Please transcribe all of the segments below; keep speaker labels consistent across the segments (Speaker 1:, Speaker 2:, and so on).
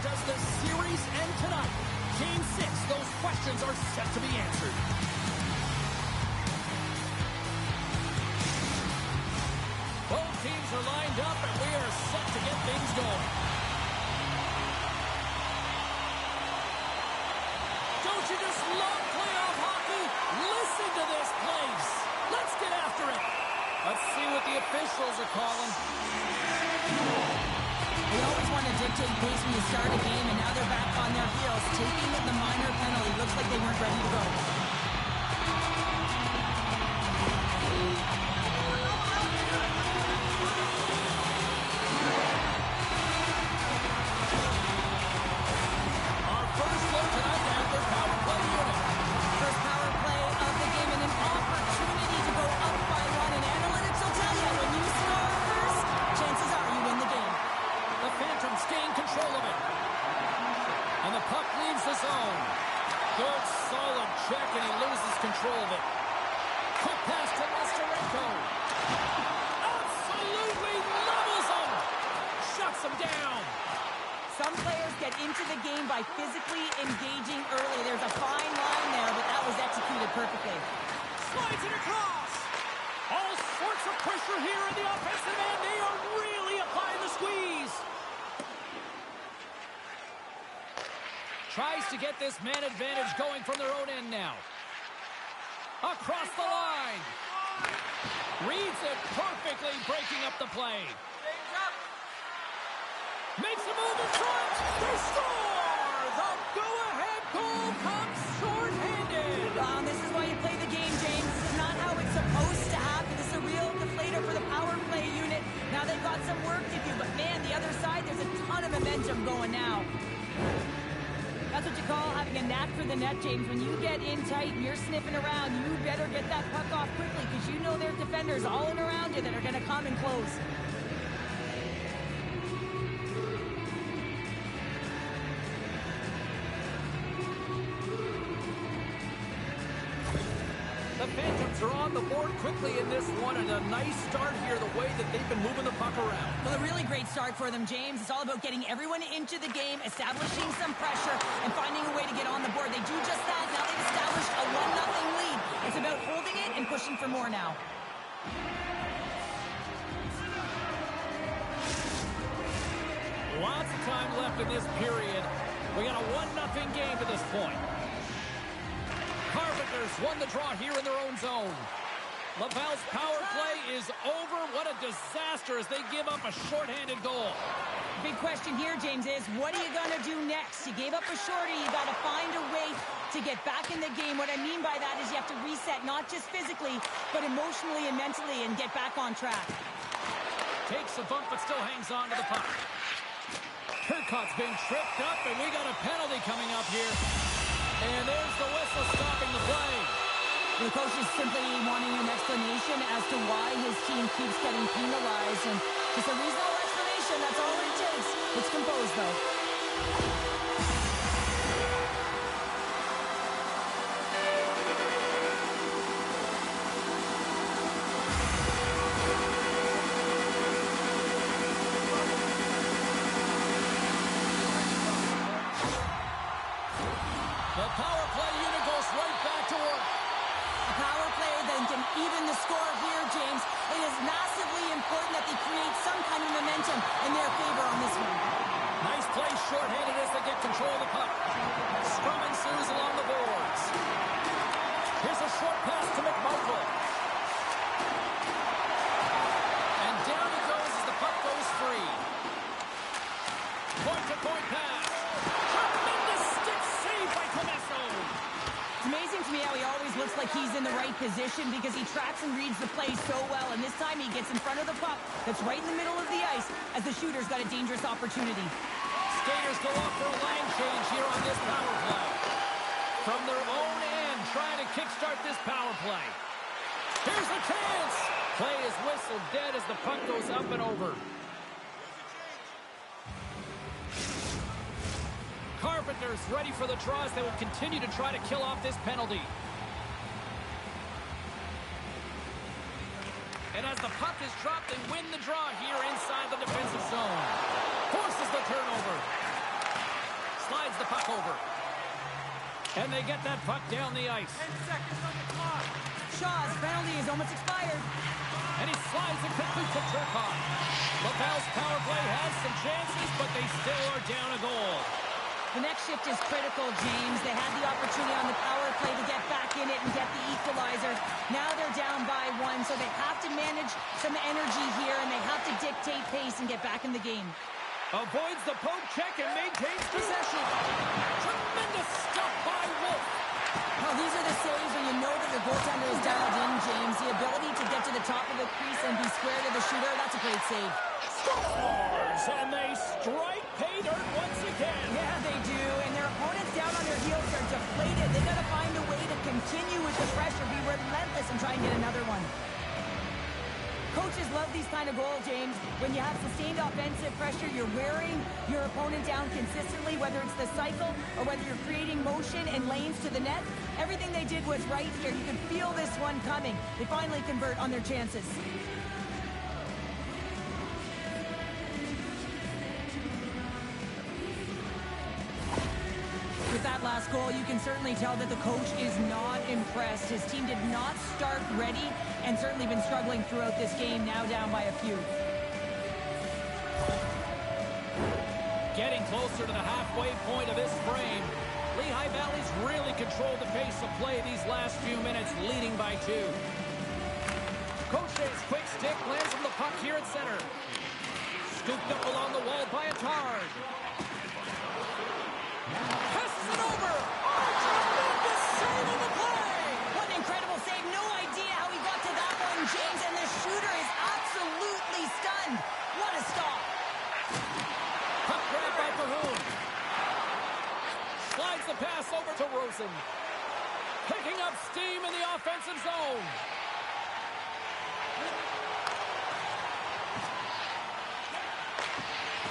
Speaker 1: Does the series end tonight? Game 6, those questions are set to be answered. Both teams are lined up, and we are set to get things going. Don't you just love playoff hockey? Listen to this place. Let's get after it. Let's see what the officials are calling.
Speaker 2: They always want to dictate pace when you start a game, and now they're back on their heels, taking the minor penalty. Looks like they weren't ready to go.
Speaker 1: Our first look tonight at their power play unit.
Speaker 2: First power play of the game, and an opportunity to go up by one. And analytics will tell you, when you score first, chances are you win the game.
Speaker 1: The Phantoms gain control of it. And the puck leaves the zone. Good, solid check, and he loses control of it. Quick pass to Masterenko. Absolutely levels him. Shuts him down.
Speaker 2: Some players get into the game by physically engaging early. There's a fine line there, but that was executed perfectly.
Speaker 1: Slides it across. All sorts of pressure here in the offensive end. They are really applying the squeeze. Tries to get this man advantage going from their own end now. Across the line. Reads it perfectly, breaking up the play. Makes a move in front. They score! The go-ahead goal comes short-handed.
Speaker 2: This is why you play the game, James. This is not how it's supposed to happen. This is a real deflator for the power play unit. Now they've got some work to do, but man, the other side, there's a ton of momentum going now. That's what you call having a knack for the net, James. When you get in tight and you're sniffing around, you better get that puck off quickly because you know there's defenders all in around you that are going to come and close.
Speaker 1: The Phantoms are on the board quickly in this one, and a nice start here the way that they've been moving the puck around.
Speaker 2: Well, a really great start for them, James. It's all about getting everyone into the game, establishing some pressure, and finding a way to get on the board. They do just that. Now they've established a 1-0 lead. It's about holding it and pushing for more now.
Speaker 1: Lots of time left in this period. We got a 1-0 game to this point. Carpenters won the draw here in their own zone. Laval's power play is over. What a disaster as they give up a shorthanded goal.
Speaker 2: Big question here, James, is what are you going to do next? You gave up a shorty. You got to find a way to get back in the game. What I mean by that is you have to reset, not just physically, but emotionally and mentally, and get back on track.
Speaker 1: Takes a bump, but still hangs on to the puck. Turcotte's been tripped up, and we got a penalty coming up here. And there's the whistle stopping the play.
Speaker 2: The coach is simply wanting an explanation as to why his team keeps getting penalized. And just a reasonable explanation, that's all it takes. It's composed, though.
Speaker 1: The power play unit goes right back to work.
Speaker 2: A power play then can even the score here, James. It is massively important that they create some kind of momentum in their favor on this one.
Speaker 1: Nice play shorthanded as they get control of the puck. Scrum ensues along the boards. Here's a short pass to McMichael. And down he goes as the puck goes free. Point-to-point pass. Tremendous stick save by Comesso.
Speaker 2: It's amazing to me how he always looks like he's in the right position because he tracks and reads the play so well. And this time he gets in front of the puck that's right in the middle of the ice as the shooter's got a dangerous opportunity.
Speaker 1: Skaters go off for a line change here on this power play. From their own end, trying to kickstart this power play. Here's a chance. Play is whistled dead as the puck goes up and over. Carpenters ready for the draw as they will continue to try to kill off this penalty. And as the puck is dropped, they win the draw here inside the defensive zone. Forces the turnover. slides the puck over. And they get that puck down the ice.
Speaker 3: 10 seconds on the clock.
Speaker 2: Shaw's penalty is almost expired.
Speaker 1: And he slides it quickly to Turcotte. LaValle's power play has some chances, but they still are down a goal.
Speaker 2: The next shift is critical, James. They had the opportunity on the power play to get back in it and get the equalizer. Now they're down by 1, so they have to manage some energy here, and they have to dictate pace and get back in the game.
Speaker 1: Avoids the poke check and maintains possession. Tremendous stuff by Wolf.
Speaker 2: Well, these are the saves when you know that your goaltender is dialed in, James. The ability to get to the top of the crease and be square to the shooter, that's a great save.
Speaker 1: Scores, and they strike pay dirt once again.
Speaker 2: Yeah, they do, and their opponents down on their heels are deflated. They got to find a way to continue with the pressure, be relentless, and try and get another one. Coaches love these kind of goals, James. When you have sustained offensive pressure, you're wearing your opponent down consistently, whether it's the cycle or whether you're creating motion and lanes to the net. Everything they did was right here. You can feel this one coming. They finally convert on their chances. With that last goal, you can certainly tell that the coach is not impressed. His team did not start ready and certainly been struggling throughout this game, now down by a few.
Speaker 1: Getting closer to the halfway point of this frame. Lehigh Valley's really controlled the pace of play these last few minutes, leading by 2. Coche's quick stick lands on the puck here at center. Scooped up along the wall by Attard. Passes it over. Oh, tremendous save on the play.
Speaker 2: What an incredible save. No idea how he got to that one, James, and the shooter is absolutely stunned. What a stop.
Speaker 1: Puck grab by Cahoon. Slides the pass over to Rosen. Picking up steam in the offensive zone.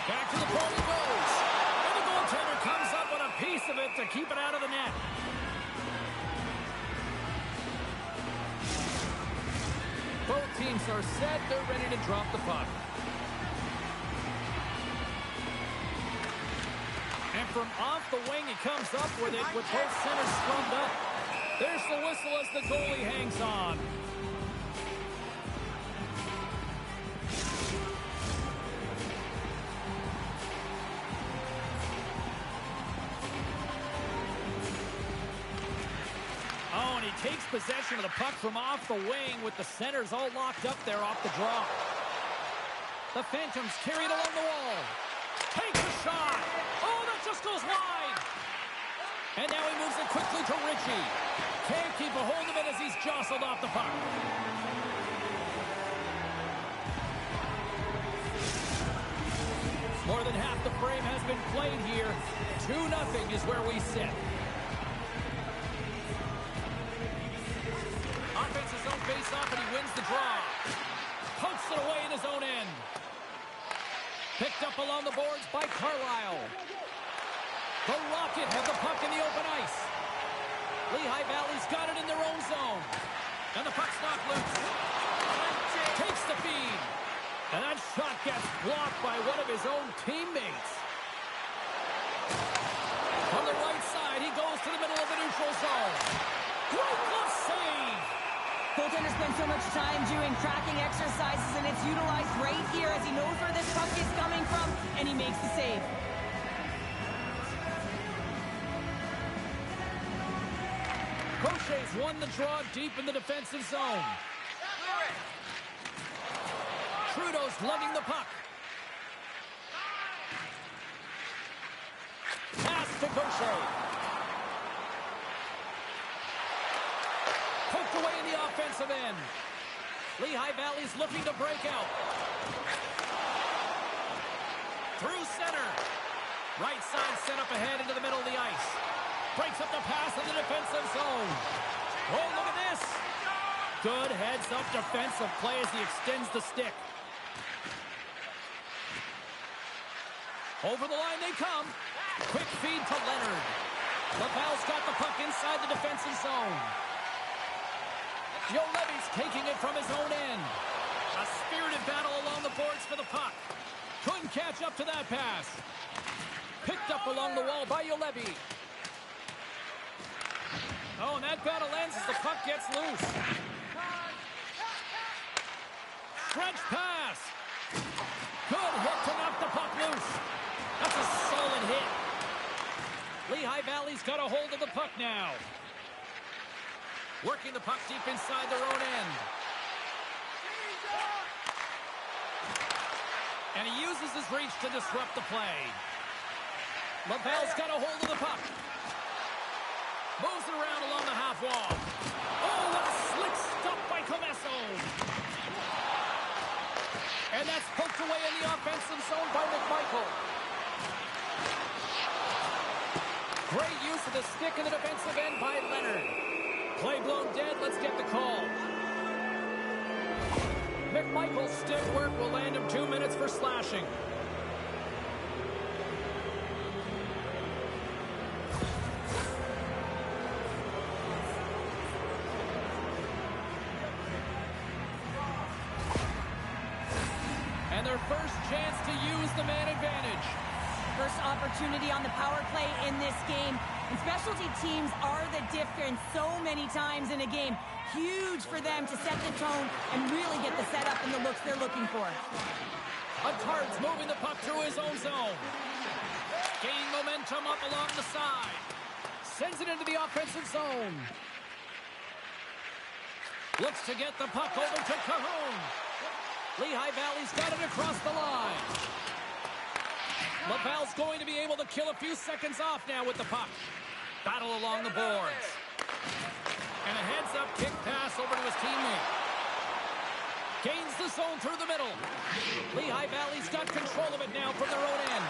Speaker 1: Back to the point he goes. And the goaltender comes up with a piece of it to keep it out of the net. Both teams are set. They're ready to drop the puck. And from off the wing, it comes up with it with both centers scrummed up. There's the whistle as the goalie hangs on. Oh, and he takes possession of the puck from off the wing with the centers all locked up there off the draw. The Phantoms carry it along the wall. Takes a shot. Oh, that just goes wide. And now he moves it quickly to Ritchie. Can't keep a hold of it as he's jostled off the puck. More than half the frame has been played here. 2-0 is where we sit. Offense's own face-off, and he wins the draw. Pokes it away in his own end. Picked up along the boards by Carlisle. The Rocket have the puck in the open ice. Lehigh Valley's got it in their own zone. And the puck's knocked loose. Takes the feed. And that shot gets blocked by one of his own teammates. On the right side, he goes to the middle of the neutral zone. Great glove save.
Speaker 2: Goaltender spends so much time doing tracking exercises, and it's utilized right here as he knows where this puck is coming from, and he makes the save.
Speaker 1: Crochet's won the draw deep in the defensive zone. Trudeau's lugging the puck. Pass to Gaucher. Poked away in the offensive end. Lehigh Valley's looking to break out. Through center. Right side set up ahead into the middle of the ice. Breaks up the pass in the defensive zone. Oh, look at this. Good heads-up defensive play as he extends the stick. Over the line they come. Quick feed to Leonard. LaValle's got the puck inside the defensive zone. Joe Levy's taking it from his own end. A spirited battle along the boards for the puck. Couldn't catch up to that pass. Picked up along the wall by Ulevi. Oh, and that battle ends as the puck gets loose. Stretch pass. Good hit to knock the puck loose. That's a solid hit. Lehigh Valley's got a hold of the puck now. Working the puck deep inside their own end. And he uses his reach to disrupt the play. Laval's got a hold of the puck. Moves it around along the half wall. Oh, what a slick stop by Comesso. And that's poked away in the offensive zone by McMichael. Great use of the stick in the defensive end by Leonard. Play blown dead. Let's get the call. McMichael's stick work will land him 2 minutes for slashing. And their first chance to use the man advantage.
Speaker 2: First opportunity on the power play in this game. And specialty teams are the difference so many times in a game. Huge for them to set the tone and really get the setup and the looks they're looking for.
Speaker 1: Attard's moving the puck through his own zone. Gaining momentum up along the side. Sends it into the offensive zone. Looks to get the puck over to Cahoon. Lehigh Valley's got it across the line. Laval's going to be able to kill a few seconds off now with the puck. Battle along the boards. And a heads-up kick pass over to his teammate. Gains the zone through the middle. Lehigh Valley's got control of it now from their own end.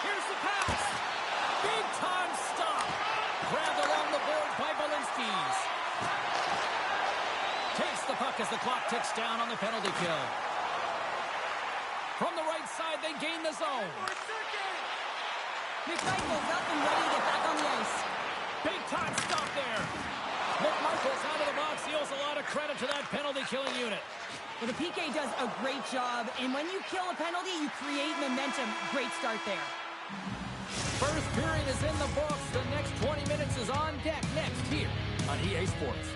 Speaker 1: Here's the pass. Big-time stop. Grabbed along the boards by Balinskis. Takes the puck as the clock ticks down on the penalty kill. From the right side, they gain the zone.
Speaker 2: McMichael's up and ready to get back on the ice.
Speaker 1: Big-time stop there. McMichael's out of the box. He owes a lot of credit to that penalty-killing unit.
Speaker 2: Well, the PK does a great job, and when you kill a penalty, you create momentum. Great start there.
Speaker 1: First period is in the books. The next 20 minutes is on deck next here on EA Sports.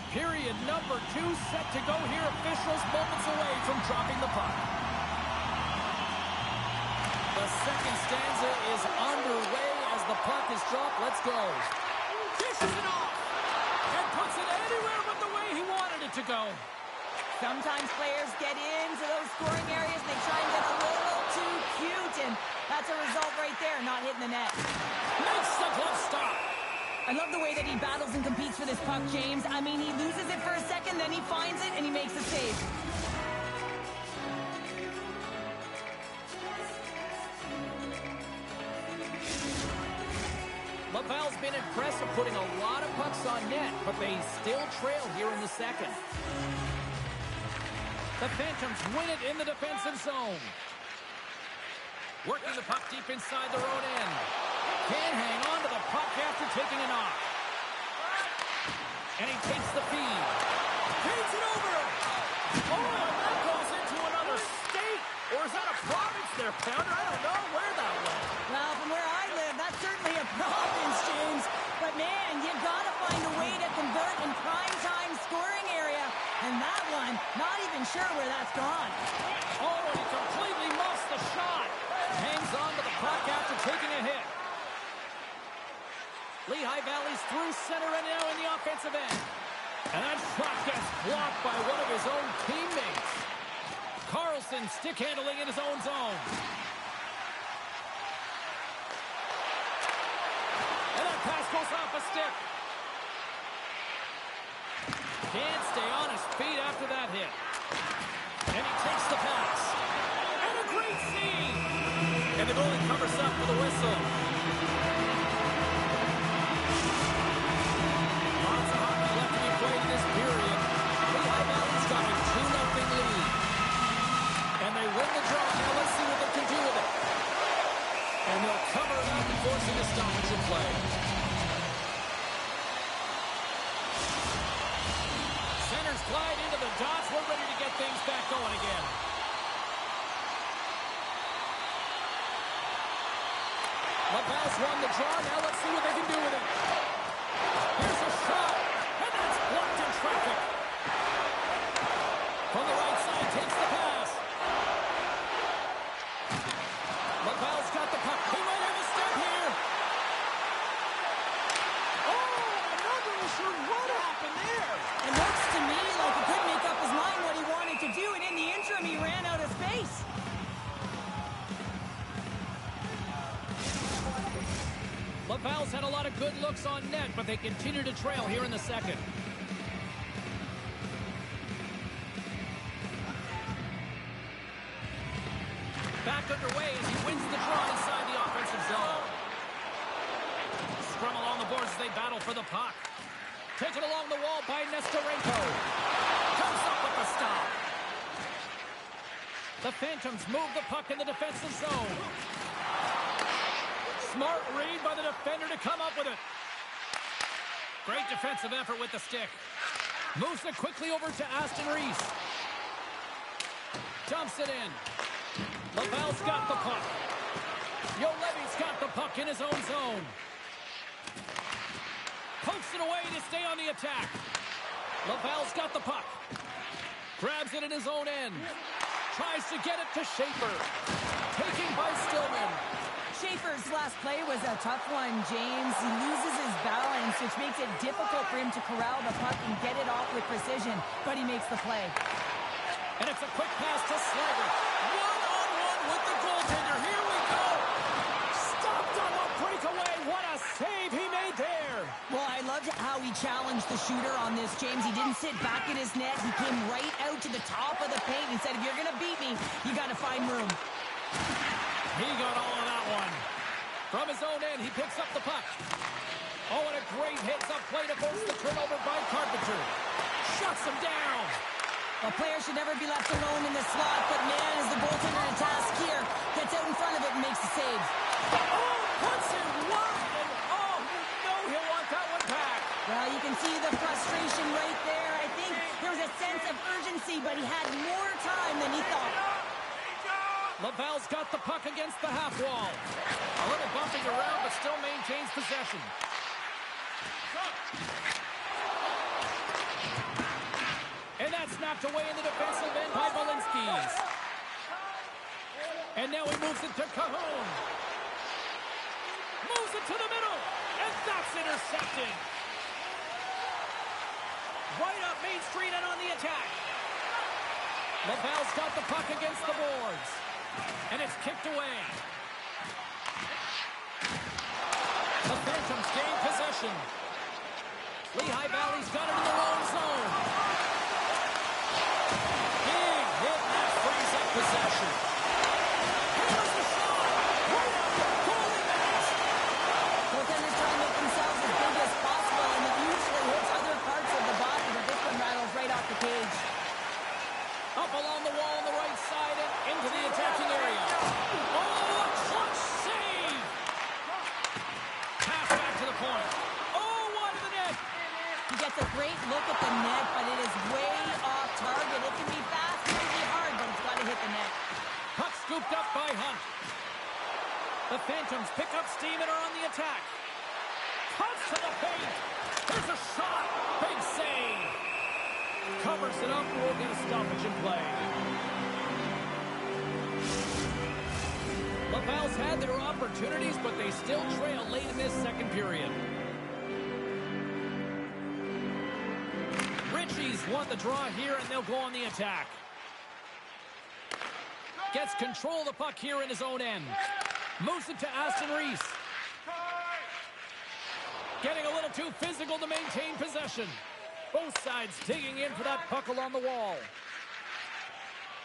Speaker 1: Period number 2 set to go here. Officials moments away from dropping the puck. The second stanza is underway as the puck is dropped. Let's go. Dishes it off and puts it anywhere but the way he wanted it to go.
Speaker 2: Sometimes players get into those scoring areas. They try and get a little too cute, and that's a result right there, not hitting the net.
Speaker 1: Makes the glove stop.
Speaker 2: I love the way that he battles and competes for this puck, James. I mean, he loses it for a second, then he finds it, and he makes a save.
Speaker 1: Laval's been impressive putting a lot of pucks on net, but they still trail here in the second. The Phantoms win it in the defensive zone. Working the puck deep inside their own end. Can't hang on to the puck after taking a knock. And he takes the feed. Feeds it over. Oh, that goes into another state. Or is that a province there, Pounder? I don't know where that went.
Speaker 2: Well, from where I live, that's certainly a province, James. But, man, you got to find a way to convert in prime-time scoring area. And that one, not even sure where that's gone.
Speaker 1: Oh, he completely muffs the shot. Hangs on to the puck after taking a hit. Lehigh Valley's through center and now in the offensive end. And that shot gets blocked by one of his own teammates. Carlson stick handling in his own zone. And that pass goes off a stick. Can't stay on his feet after that hit. And he takes the pass. And a great save. And the goalie covers up for the whistle. Lots of hockey left to be played in this period. Lehigh Valley's got a 2-0 lead. And they win the draw. Now let's see what they can do with it. And they'll cover it up, forcing a stoppage in play. ready to get things back going again. LaValle's won the draw. Now let's see what they can do with it. Here's a shot, and that's blocked in traffic. From the right side, takes the pass. LaValle's got the puck. He might have a step here.
Speaker 3: Oh, I'm not really sure what happened there.
Speaker 2: It looks to me like he couldn't make up his mind what he wanted to do, and in the interim, he ran out of space.
Speaker 1: LaValle's had a lot of good looks on net, but they continue to trail here in the second. Back underway as he wins the draw inside the offensive zone. Scrum along the boards as they battle for the puck. Taken along the wall by Nestorenko. Comes up with the stop. The Phantoms move the puck in the defensive zone. Smart read by the defender to come up with it. Great defensive effort with the stick. Moves it quickly over to Aston Reese. Dumps it in. LaValle's got the puck. Yolevi's got the puck in his own zone. Pokes it away to stay on the attack. LaValle's got the puck. Grabs it in his own end. Tries to get it to Schaefer. Taking by Stillman.
Speaker 2: Schaefer's last play was a tough one, James. He loses his balance, which makes it difficult for him to corral the puck and get it off with precision, but he makes the play.
Speaker 1: And it's a quick pass to Slager. One-on-one with the goaltender. Here we go. Stopped on a breakaway. What a save he made there.
Speaker 2: Well, I loved how he challenged the shooter on this, James. He didn't sit back in his net. He came right out to the top of the paint and said, if you're going to beat me, you got to find room.
Speaker 1: He got all of that one. From his own end, he picks up the puck. Oh, and a great heads-up play to force the turnover by Carpenter. Shuts him down.
Speaker 2: A player should never be left alone in the slot, but man, is the goaltender in a task here. Gets out in front of it and makes the save.
Speaker 1: Oh, puts it wide. And oh, no, he'll want that one back.
Speaker 2: Well, you can see the frustration right there. I think there was a sense of urgency, but he had more time than he thought.
Speaker 1: LaValle's got the puck against the half wall. A little bumping around, but still maintains possession. And that's knocked away in the defensive end by Balinskis. And now he moves it to Cajon. Moves it to the middle. And that's intercepted. Right up Main Street and on the attack. LaValle's got the puck against the boards. And it's kicked away. The Phantoms gain possession. Lehigh Valley's got it in their own zone. Big hit that frees up possession. Here's the shot. Right up the goalie net.
Speaker 2: Goaltenders try to make themselves as big as possible, and it usually hits other parts of the body, but this one rattles right off the cage.
Speaker 1: Up along the wall on the right side and into the attacking area. Oh, a clutch save! Pass back to the point. Oh, wide of the net.
Speaker 2: He gets a great look at the net, but it is way off target. It can be fast, it can be hard, but it's got to hit the net.
Speaker 1: Puck scooped up by Hunt. The Phantoms pick up steam and are on the attack. Punch to the paint. There's a shot. Big save. Covers it up. We'll get a stoppage in play. LaValle's had their opportunities, but they still trail late in this second period. Ritchie's won the draw here, and they'll go on the attack. Gets control of the puck here in his own end. Moves it to Aston Reese. Getting a little too physical to maintain possession. Both sides digging in for that puck along the wall.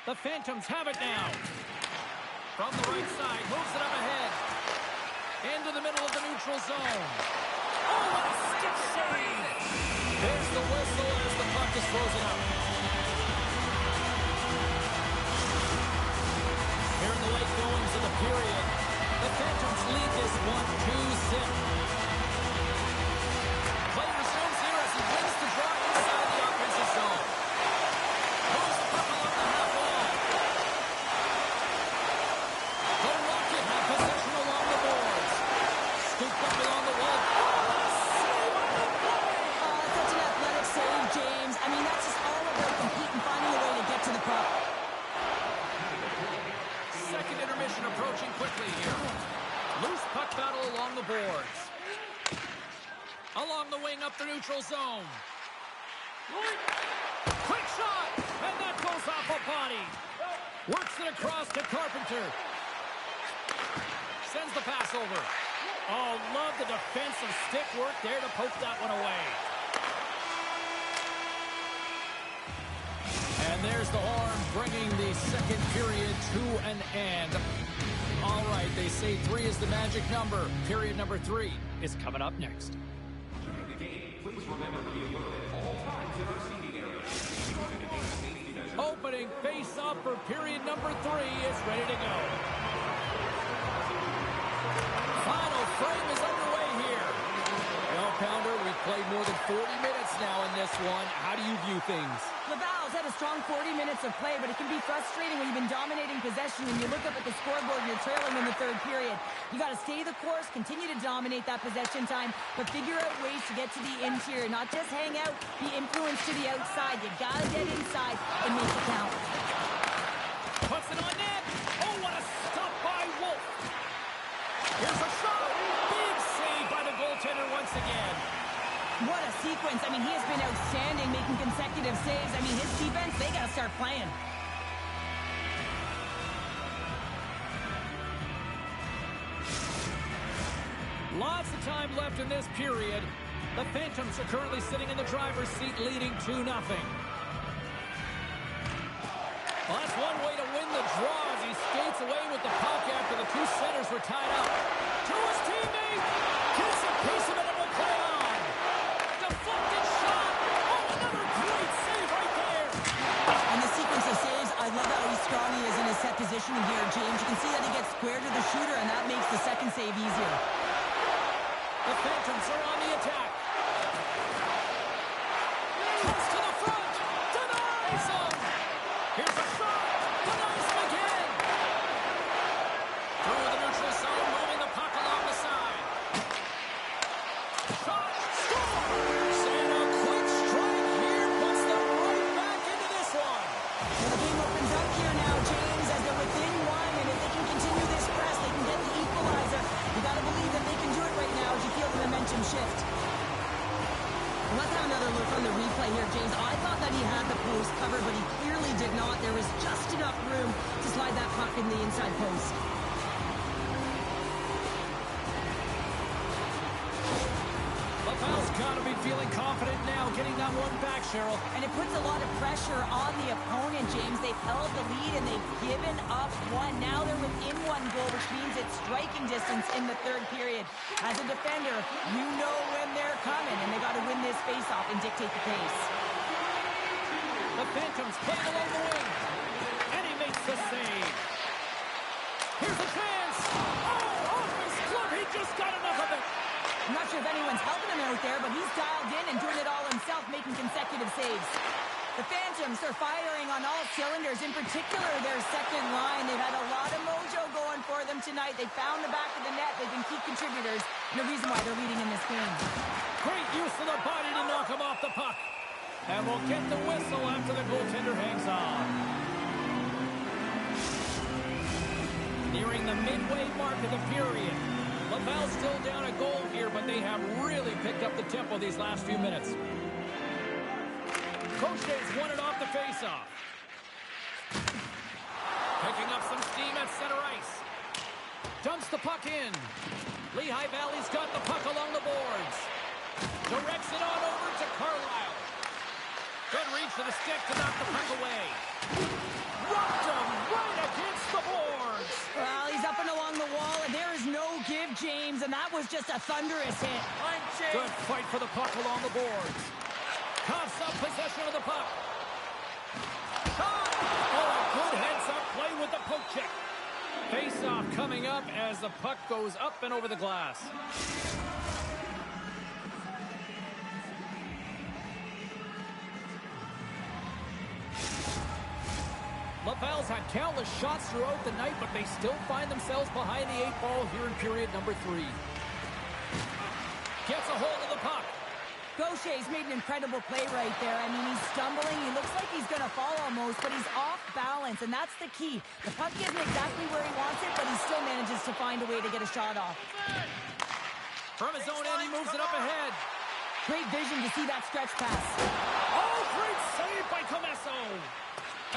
Speaker 1: The Phantoms have it now. From the right side, moves it up ahead. Into the middle of the neutral zone. Oh, what a stick save! There's the whistle as the puck is frozen up. Here in the late goings of the period, the Phantoms lead this one 2-0. Play resumes here as he wins the draw inside the offensive zone. Moves the battle along the boards. Along the wing up the neutral zone. Quick shot, and that goes off a body. Works it across to Carpenter. Sends the pass over. Oh, love the defensive stick work there to poke that one away. And there's the horn, bringing the second period to an end. All right, they say 3 is the magic number. Period number 3 is coming up next.
Speaker 4: During the game, please remember to be alert at all times in our seating area.
Speaker 1: Opening face-off for period number 3 is ready to go. Final frame is underway here. Well, Pounder, we've played more than 40 minutes now in this one. How do you view things?
Speaker 2: LaValle's had a strong 40 minutes of play, but it can be frustrating when you've been dominating possession and you look up at the scoreboard and you're trailing in the third period. You got to stay the course, continue to dominate that possession time, but figure out ways to get to the interior, not just hang out, be influenced to the outside. You got to get inside and make it count.
Speaker 1: Puts it on net. Oh, what a stop by Wolf. Here's a shot. Big save by the goaltender once again.
Speaker 2: What a sequence. I mean, he has been outstanding, making consecutive saves. I mean, his defense, they got to start playing.
Speaker 1: Lots of time left in this period. The Phantoms are currently sitting in the driver's seat, leading 2-0. Well, that's one way to win the draw as he skates away with the puck after the 2 centers were tied up. To his teammate. Gets a piece of it and will play on. Deflected shot. Oh, another great save right there.
Speaker 2: And the sequence of saves, I love how strong he is in his set positioning here, James. You can see that he gets square to the shooter, and that makes the second save easier.
Speaker 1: The Phantoms are on the attack. Comes to the front. Denies him. Here's a shot. Denies him again. Through the neutral zone, moving the puck along the side. Shot. Scores. And a quick strike here puts them right back into this one.
Speaker 2: Well, the game opens up here now, James, as they're within 1, and if they can continue this press, they can get the equalizer. You got to believe that they can do it right now as you feel the momentum shift. Let's have another look on the replay here, James. I thought that he had the post covered, but he clearly did not. There was just enough room to slide that puck in the inside post.
Speaker 1: LaValle's got to be feeling confident now, getting that one back, Cheryl.
Speaker 2: And it puts a lot of pressure on the opponent, James. They've held the lead and they've given up 1. Now they're within 1 goal, which means it's striking distance in the third period. As a defender, you know when they're coming, and they got to win this faceoff and dictate the pace.
Speaker 1: The Phantoms playing along the wing. And he makes the save. Here's a chance. Oh, off his glove. He just got enough of it.
Speaker 2: I'm not sure if anyone's helping him out there, but he's dialed in and doing it all himself, making consecutive saves. The Phantoms are firing on all cylinders, in particular their second line. They've had a lot of mojo going for them tonight. They found the back of the net. They've been key contributors, and the reason why they're leading in this game.
Speaker 1: Great use of the body to knock him off the puck. And we'll get the whistle after the goaltender hangs on. Nearing the midway mark of the period. LaValle's still down a goal here, but they have really picked up the tempo these last few minutes. Crochet's won it off the faceoff. Picking up some steam at center ice. Dumps the puck in. Lehigh Valley's got the puck along the boards. Directs it on over to Carlisle. Good reach to the stick to knock the puck away. Rocked him right against the boards.
Speaker 2: Well, he's up and along the wall, and there is no give, James, and that was just a thunderous hit.
Speaker 1: Good fight for the puck along the boards. Coughs up possession of the puck. Shot! Oh, a good heads-up play with the poke check. Face-off coming up as the puck goes up and over the glass. LaValle's had countless shots throughout the night, but they still find themselves behind the 8 ball here in period number 3. Gets a hold of the puck.
Speaker 2: Gaucher's made an incredible play right there. I mean, he's stumbling. He looks like he's going to fall almost, but he's off balance, and that's the key. The puck isn't exactly where he wants it, but he still manages to find a way to get a shot off.
Speaker 1: From his own end, he moves it up ahead.
Speaker 2: Great vision to see that stretch pass.
Speaker 1: Oh, great save by Comesso.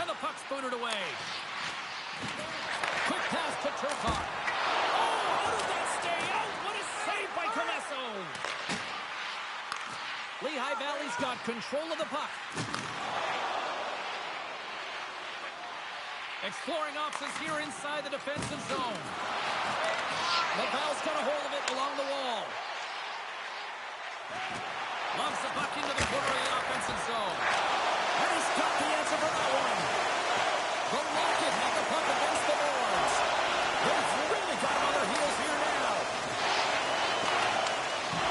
Speaker 1: And the puck's booted away. Quick pass to Turcotte. Oh, how did that stay out? What a save by Comesso. Lehigh Valley's got control of the puck. Exploring options here inside the defensive zone. Laval's got a hold of it along the wall. Loves the puck into the corner of the offensive zone. And he's got the answer for that one. The Rocket have the puck against the boards. They've really got him on their heels here now.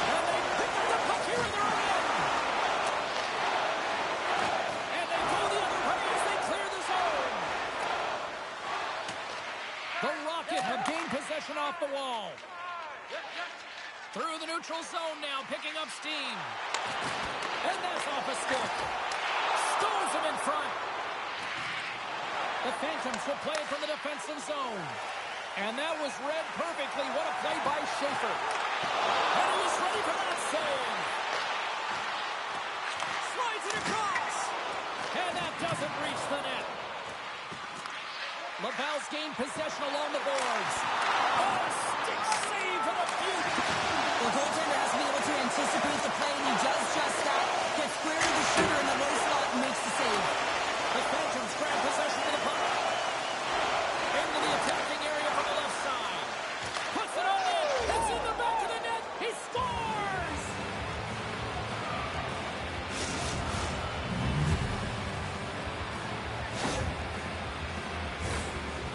Speaker 1: And they pick up the puck here in their own end. And they go the other way as they clear the zone. The Rocket have gained possession off the wall. Through the neutral zone now, picking up steam. And that's off a stick. Stones him in front. The Phantoms will play it from the defensive zone. And that was read perfectly. What a play by Schaefer. And he was ready for that save. Slides it across. And that doesn't reach the net. Laval's gained possession along the boards. Oh, stick save for the Butte.
Speaker 2: The goaltender has to be able to anticipate the play, and he does just that. Gets square to the shooter in the low slot and makes the save.
Speaker 1: The Phantoms grab possession of the puck. Into the attacking area from the left side. Puts it on in. It's in the back of the net. He scores!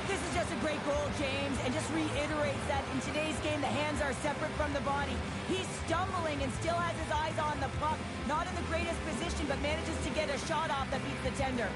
Speaker 2: This is just a great goal, James, and just reiterates that in today's game, the hands are separate from the body. He's stumbling and still has his eyes on the puck. Not in the greatest position, but manages to get a shot off that beats the tender.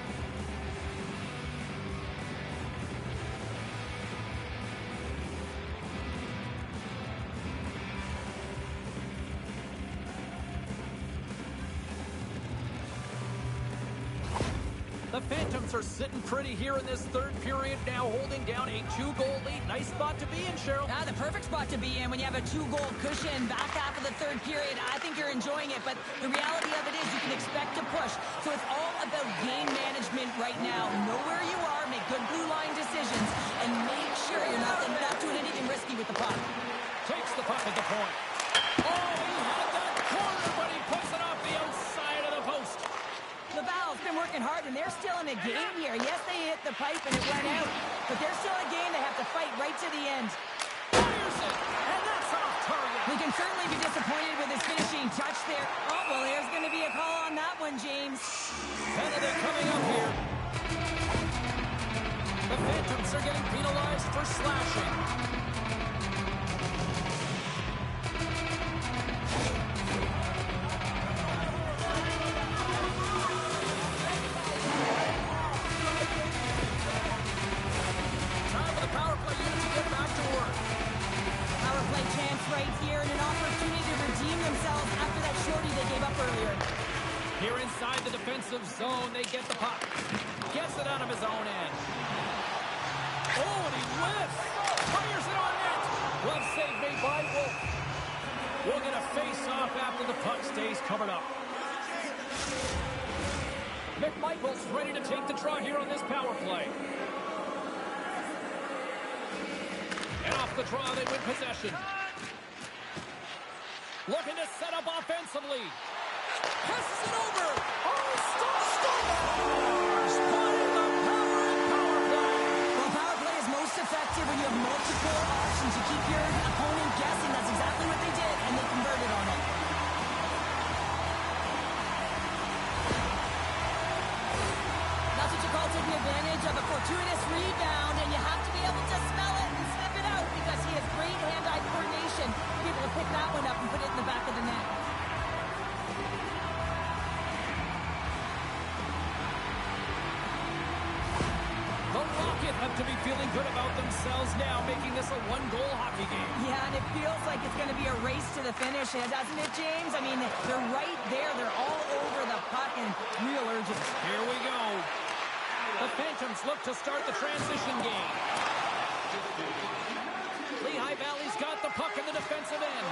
Speaker 1: The Phantoms are sitting pretty here in this third period now, holding down a 2-goal lead. Nice spot to be in, Cheryl.
Speaker 2: Yeah, the perfect spot to be in when you have a 2-goal cushion back half of the third period. I think you're enjoying it, but the reality of it is you can expect to push. So it's all about game management right now. Know where you are, make good blue line decisions, and make sure you're not doing anything risky with the puck.
Speaker 1: Takes the puck at the point. Oh, he had that corner, but he puts it off the outside of the post.
Speaker 2: Laval's been working hard, and they're still in a game here. Yes, they hit the pipe and it went out, but they're still in a game. They have to fight right to the end.
Speaker 1: Fires it, and that's off target.
Speaker 2: We can certainly be disappointed with his finishing touch there. Oh, well, there's going to be a call on that one, James.
Speaker 1: Penalty coming up here. The Phantoms are getting penalized for slashing. Here inside the defensive zone, they get the puck. Gets it out of his own end. Oh, and he whiffs. Fires it on net. Glove save made by Wolf. We'll get a face-off after the puck stays covered up. McMichael's ready to take the draw here on this power play. And off the draw, they win possession. Looking to set up offensively. Passes it over. Oh, scores! Put in the power play.
Speaker 2: Well, power play is most effective when you have multiple options. You keep your opponent guessing. That's exactly what they did, and they converted on it. That's what you call taking advantage of a fortuitous rebound, and you have to be able to smell it and sniff it out because he has great hand-eye coordination to be able to pick that one up and put it in the back of the net.
Speaker 1: The Rocket have to be feeling good about themselves now, making this a one-goal hockey game.
Speaker 2: Yeah, and it feels like it's going to be a race to the finish, doesn't it, James? I mean, they're right there. They're all over the puck and real urgency.
Speaker 1: Here we go. The Phantoms look to start the transition game. Lehigh Valley's got the puck in the defensive end.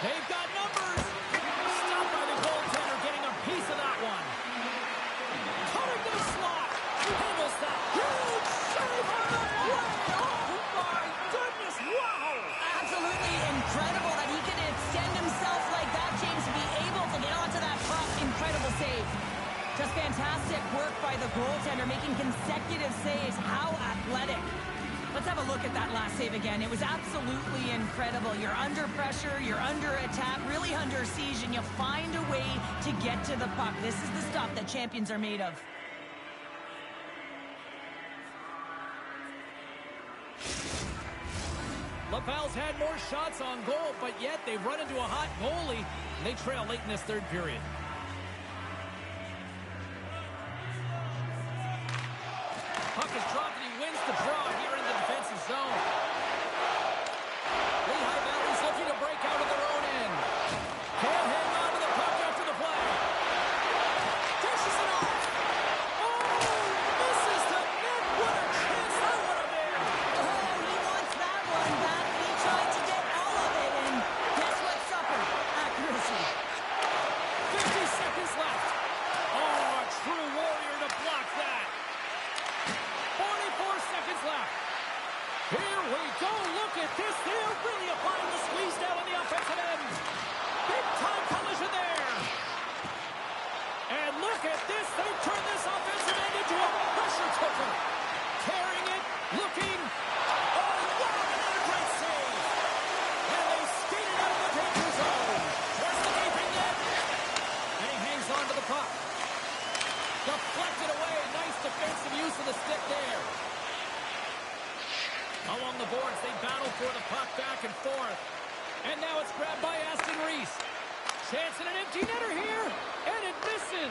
Speaker 1: They've got numbers. Stopped by the goaltender, getting a piece of that one. Cutting the slot. Handles that. Huge save on the play. Oh, my goodness. Wow.
Speaker 2: Absolutely incredible that he can extend himself like that, James, to be able to get onto that puck. Incredible save. Just fantastic work by the goaltender, making consecutive saves. How athletic. Let's have a look at that last save again. It was absolutely incredible. You're under pressure, you're under attack, really under siege, and you find a way to get to the puck. This is the stuff that champions are made of.
Speaker 1: LaValle's had more shots on goal, but yet they've run into a hot goalie, and they trail late in this third period. Puck is dropped, and he wins the draw here in the defensive zone. Lehigh Valley's looking to break out of their own end. Can't hang on to the puck after the play. Dishes it off. Oh, misses the net. What a chance that would have been.
Speaker 2: Oh, he wants that one back. He tried to get all of it, and guess what suffered? Accuracy.
Speaker 1: 50 seconds left. Oh, a true warrior to block that. 44 seconds left. Here we go. Look at this. They're really applying the squeeze down on the offensive end. Big time collision there. And look at this. They've turned this offensive end into a pressure cooker. Carrying it. Looking. Oh, wow. Another great save. And they skated out of the danger zone. There's the gaping net. And he hangs on to the puck. Deflected away. Nice defensive use of the stick there. Along the boards, they battle for the puck back and forth. And now it's grabbed by Aston Reese. Chance at an empty netter here. And it misses.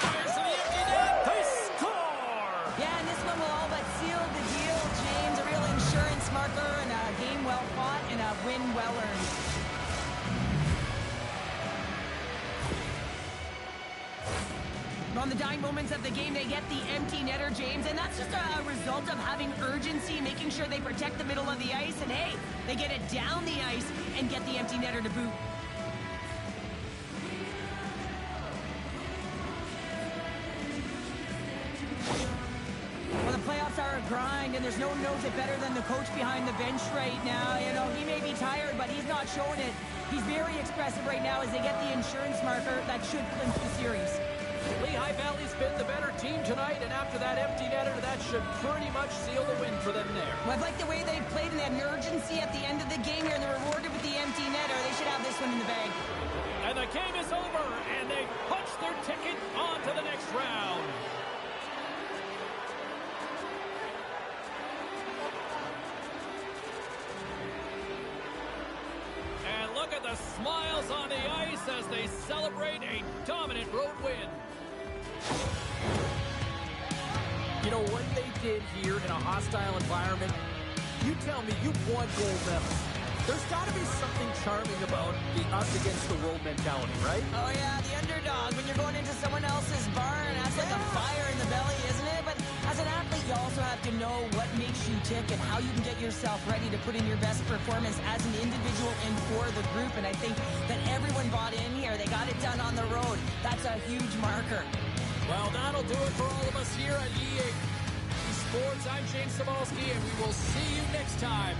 Speaker 1: Fires to the empty net. They score.
Speaker 2: Yeah, and this one will all but seal the deal, James. A real insurance marker and a game well fought and a win well earned. On the dying moments of the game, they get the empty netter, James, and that's just a result of having urgency, making sure they protect the middle of the ice, and hey, they get it down the ice and get the empty netter to boot. Well, the playoffs are a grind, and there's no one knows it better than the coach behind the bench right now. You know, he may be tired, but he's not showing it. He's very expressive right now as they get the insurance marker that should clinch the series.
Speaker 1: Lehigh Valley's been the better team tonight, and after that empty netter, that should pretty much seal the win for them there.
Speaker 2: Well, I like the way they played and they had an urgency at the end of the game here, and they're rewarded with the empty netter. They should have this one in the bag.
Speaker 1: And the game is over, and they punch their ticket on to the next round. And look at the smiles on the ice as they celebrate a dominant road win. You know, what they did here in a hostile environment, you tell me, you won gold medals. There's got to be something charming about the us against the world mentality, right?
Speaker 2: Oh, yeah, the underdog. When you're going into someone else's barn, that's like a fire in the belly, isn't it? But as an athlete, you also have to know what makes you tick and how you can get yourself ready to put in your best performance as an individual and for the group. And I think that everyone bought in here. They got it done on the road. That's a huge marker.
Speaker 1: Well, that'll do it for all of us here at EA Sports. I'm James Sabalski, and we will see you next time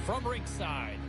Speaker 1: from ringside.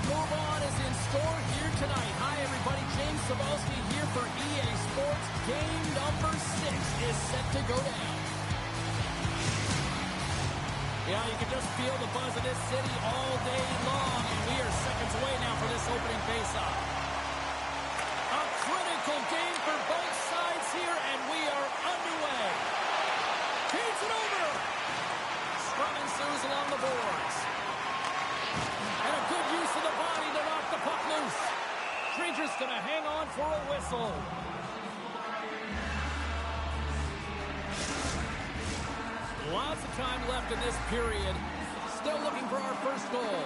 Speaker 1: move on is in store here tonight. Hi, everybody. James Cebulski here for EA Sports. Game number 6 is set to go down. Yeah, you can just feel the buzz of this city all day long, and we are seconds away now for this opening faceoff. A critical game for both sides here, and we are underway. Feeds it over. Scrum ensues along the boards. And a good use of the body to knock the puck loose. Rangers going to hang on for a whistle. Lots of time left in this period. Still looking for our first goal.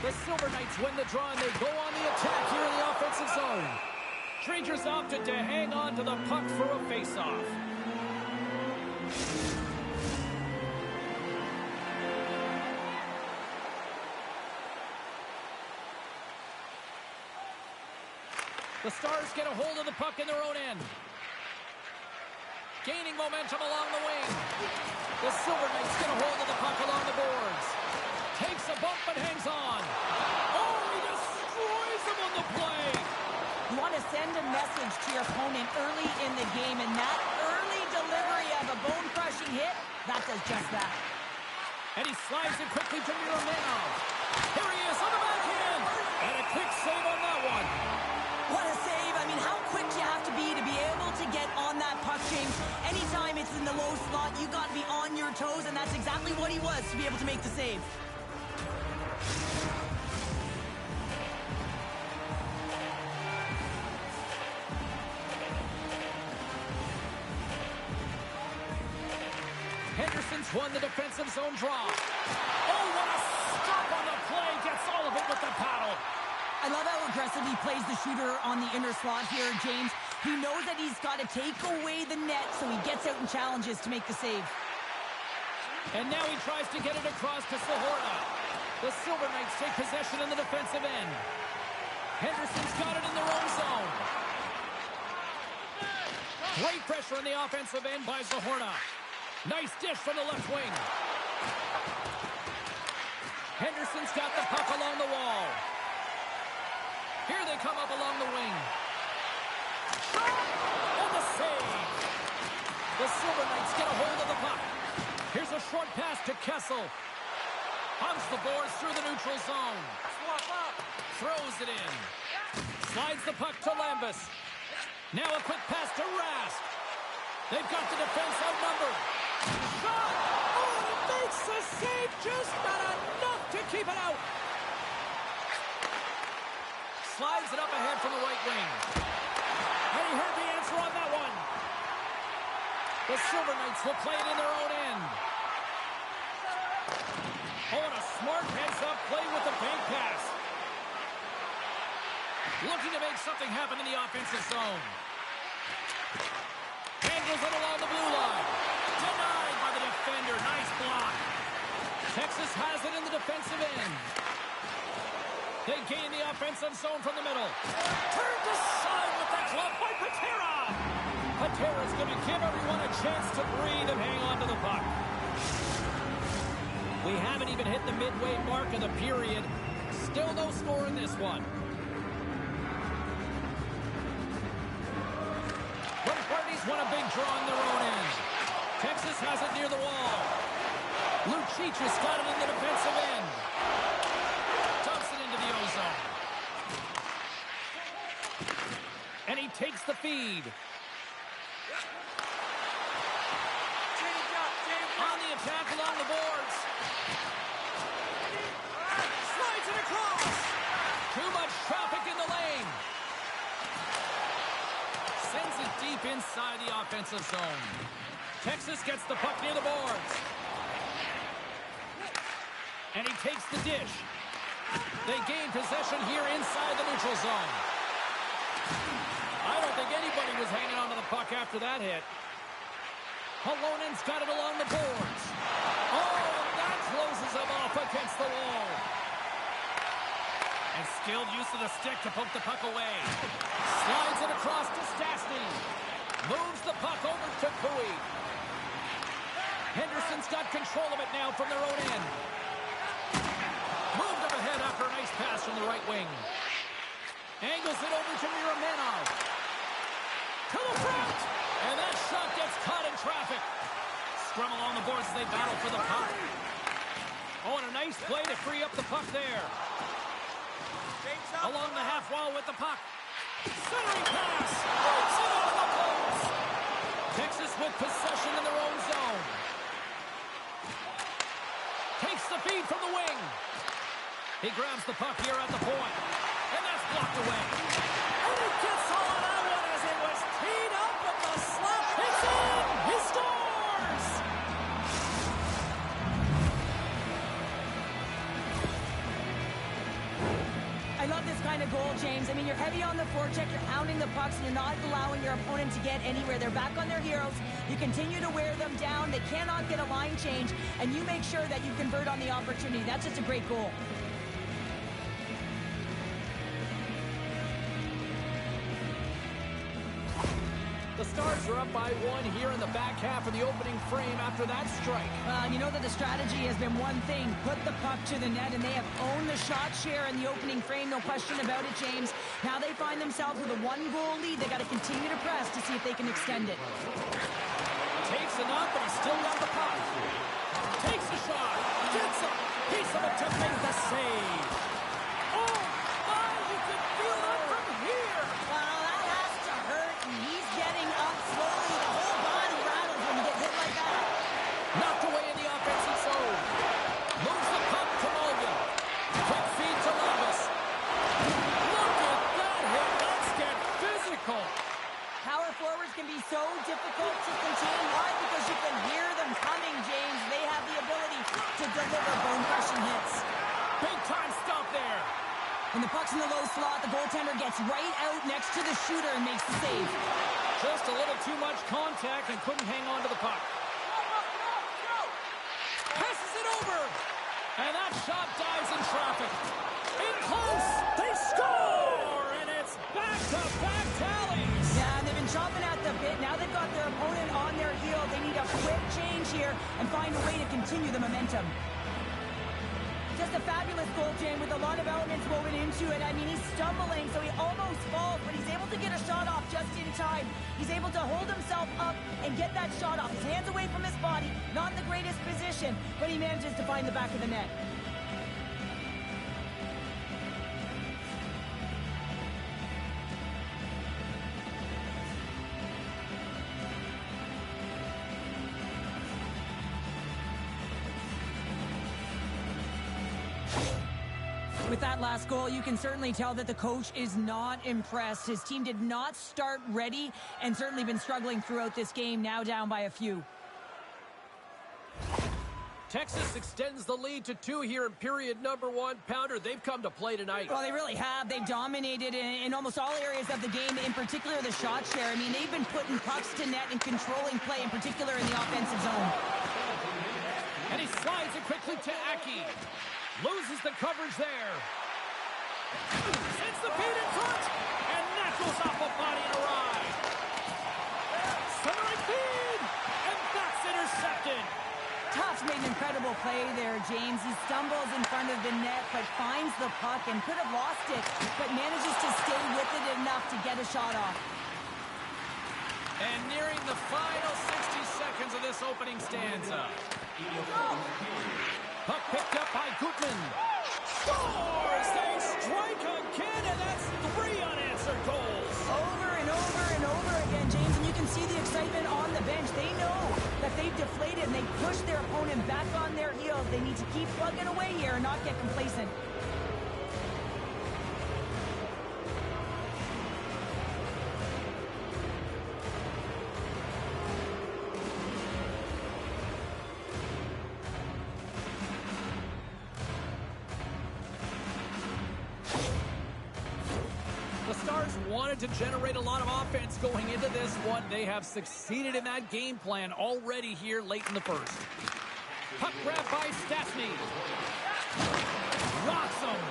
Speaker 1: The Silver Knights win the draw, and they go on the attack here in the offensive zone. Rangers opted to hang on to the puck for a face-off. The Stars get a hold of the puck in their own end. Gaining momentum along the wing. The Silver Knights get a hold of the puck along the boards. Takes a bump but hangs on. Oh, he destroys him on the play.
Speaker 2: You want to send a message to your opponent early in the game, and that early delivery of a bone-crushing hit, that does just that.
Speaker 1: And he slides it quickly to Miromanov. Here he is on the backhand. And a quick save on that one.
Speaker 2: What a save. I mean, how quick do you have to be able to get on that puck, James? Anytime it's in the low slot, you got to be on your toes, and that's exactly what he was to be able to make the save.
Speaker 1: Henderson's won the defensive zone draw. Oh, what a stop on the play. Gets all of it with the paddle.
Speaker 2: I love how aggressive he plays the shooter on the inner slot here, James. He knows that he's got to take away the net, so he gets out and challenges to make the save.
Speaker 1: And now he tries to get it across to Sahorna. The Silver Knights take possession in the defensive end. Henderson's got it in their own zone. Great pressure on the offensive end by Sahorna. Nice dish from the left wing. Henderson's got the puck along the wall. Here they come up along the wing. And the save. The Silver Knights get a hold of the puck. Here's a short pass to Kessel. Hunts the boards through the neutral zone. Throws it in. Slides the puck to Lambus. Now a quick pass to Rask. They've got the defense outnumbered. Shot! Oh, it makes the save, just not enough to keep it out. Slides it up ahead from the right wing. And he heard the answer on that one. The Silver Knights will play it in their own end. Oh, and a smart heads-up play with the bank pass. Looking to make something happen in the offensive zone. Handles it along the blue line. Denied by the defender. Nice block. Texas has it in the defensive end. They gain the offensive zone from the middle. Turned aside with that glove by Patera. Patera's going to give everyone a chance to breathe and hang on to the puck. We haven't even hit the midway mark of the period. Still no score in this one. Both parties want a big draw in their own end. Texas has it near the wall. Lucic has got it in the defensive end. Dumps it into the ozone. And he takes the feed. On the attack along the boards. Slides it across. Too much traffic in the lane. Sends it deep inside the offensive zone. Texas gets the puck near the boards. And he takes the dish. They gain possession here inside the neutral zone. I don't think anybody was hanging on to the puck after that hit. Halonen's got it along the boards. Oh, that closes him off against the wall. And skilled use of the stick to poke the puck away. Slides it across to Stastny. Moves the puck over to Pui. Henderson's got control of it now from their own end. after a nice pass from the right wing. Angles it over to Miromanov. To the front! And that shot gets caught in traffic. Scrum along the boards as they battle for the puck. Oh, and a nice play to free up the puck there. Along the half wall with the puck. Centering pass. Rips it over the post. Texas with possession in their own zone. Takes the feed from the wing. He grabs the puck here at the point. And that's blocked away.
Speaker 3: And he gets all of that one as it was teed up with the slap. It's in! He scores!
Speaker 2: I love this kind of goal, James. I mean, you're heavy on the forecheck, you're hounding the pucks, and you're not allowing your opponent to get anywhere. They're back on their heroes. You continue to wear them down. They cannot get a line change, and you make sure that you convert on the opportunity. That's just a great goal.
Speaker 1: The Stars are up by 1 here in the back half of the opening frame after that strike.
Speaker 2: You know that the strategy has been one thing, put the puck to the net, and they have owned the shot share in the opening frame, no question about it, James. Now they find themselves with a 1-goal lead. They got to continue to press to see if they can extend it.
Speaker 1: Takes enough, but he's still got the puck. Takes the shot. Gets a piece of it to make the save.
Speaker 3: Oh, my, you can feel that from here.
Speaker 2: Well, that has to hurt, and he's getting up slowly. The whole body rattles when you get hit like that.
Speaker 1: Knocked away in the offensive zone. Moves the puck to Mulligan. Quick feed to Levis. Look at that hit. Let's get physical.
Speaker 2: Power forwards can be so difficult to contain. Why? Because you can hear them coming, James. They have the ability to deliver bone-crushing hits.
Speaker 1: Big time stop there.
Speaker 2: When the puck's in the low slot, the goaltender gets right out next to the shooter and makes the save.
Speaker 1: Just a little too much contact and couldn't hang on to the puck. Passes it over. And that shot dives in traffic. In close. They score. And it's back-to-back tallies.
Speaker 2: Yeah, and they've been chomping at the bit. Now they've got their opponent on their heel. They need a quick change here and find a way to continue the momentum. Just a fabulous goal, Jane, with a lot of elements woven into it. I mean, he's stumbling, so he almost falls, but he's able to get a shot off just in time. He's able to hold himself up and get that shot off. His hands away from his body, not in the greatest position, but he manages to find the back of the net. With that last goal, you can certainly tell that the coach is not impressed. His team did not start ready and certainly been struggling throughout this game, now down by a few.
Speaker 1: Texas extends the lead to 2 here in period number 1. Pounder, they've come to play tonight.
Speaker 2: Well, they really have. They've dominated in almost all areas of the game, in particular the shot share. I mean, they've been putting pucks to net and controlling play, in particular in the offensive zone.
Speaker 1: And he slides it quickly to Aki. Loses the coverage there. Sends the feed in front. And that goes off a body and a ride. Centering feed. And that's intercepted.
Speaker 2: Toff's made an incredible play there, James. He stumbles in front of the net, but finds the puck and could have lost it, but manages to stay with it enough to get a shot off.
Speaker 1: And nearing the final 60 seconds of this opening stanza. Puck picked up by Gutman. Scores! They strike again, and that's 3 unanswered goals.
Speaker 2: Over and over and over again, James, and you can see the excitement on the bench. They know that they've deflated, and they push their opponent back on their heels. They need to keep plugging away here and not get complacent.
Speaker 1: Wanted to generate a lot of offense going into this one. They have succeeded in that game plan already here late in the first. Puck grab by Stastny. Rocks him.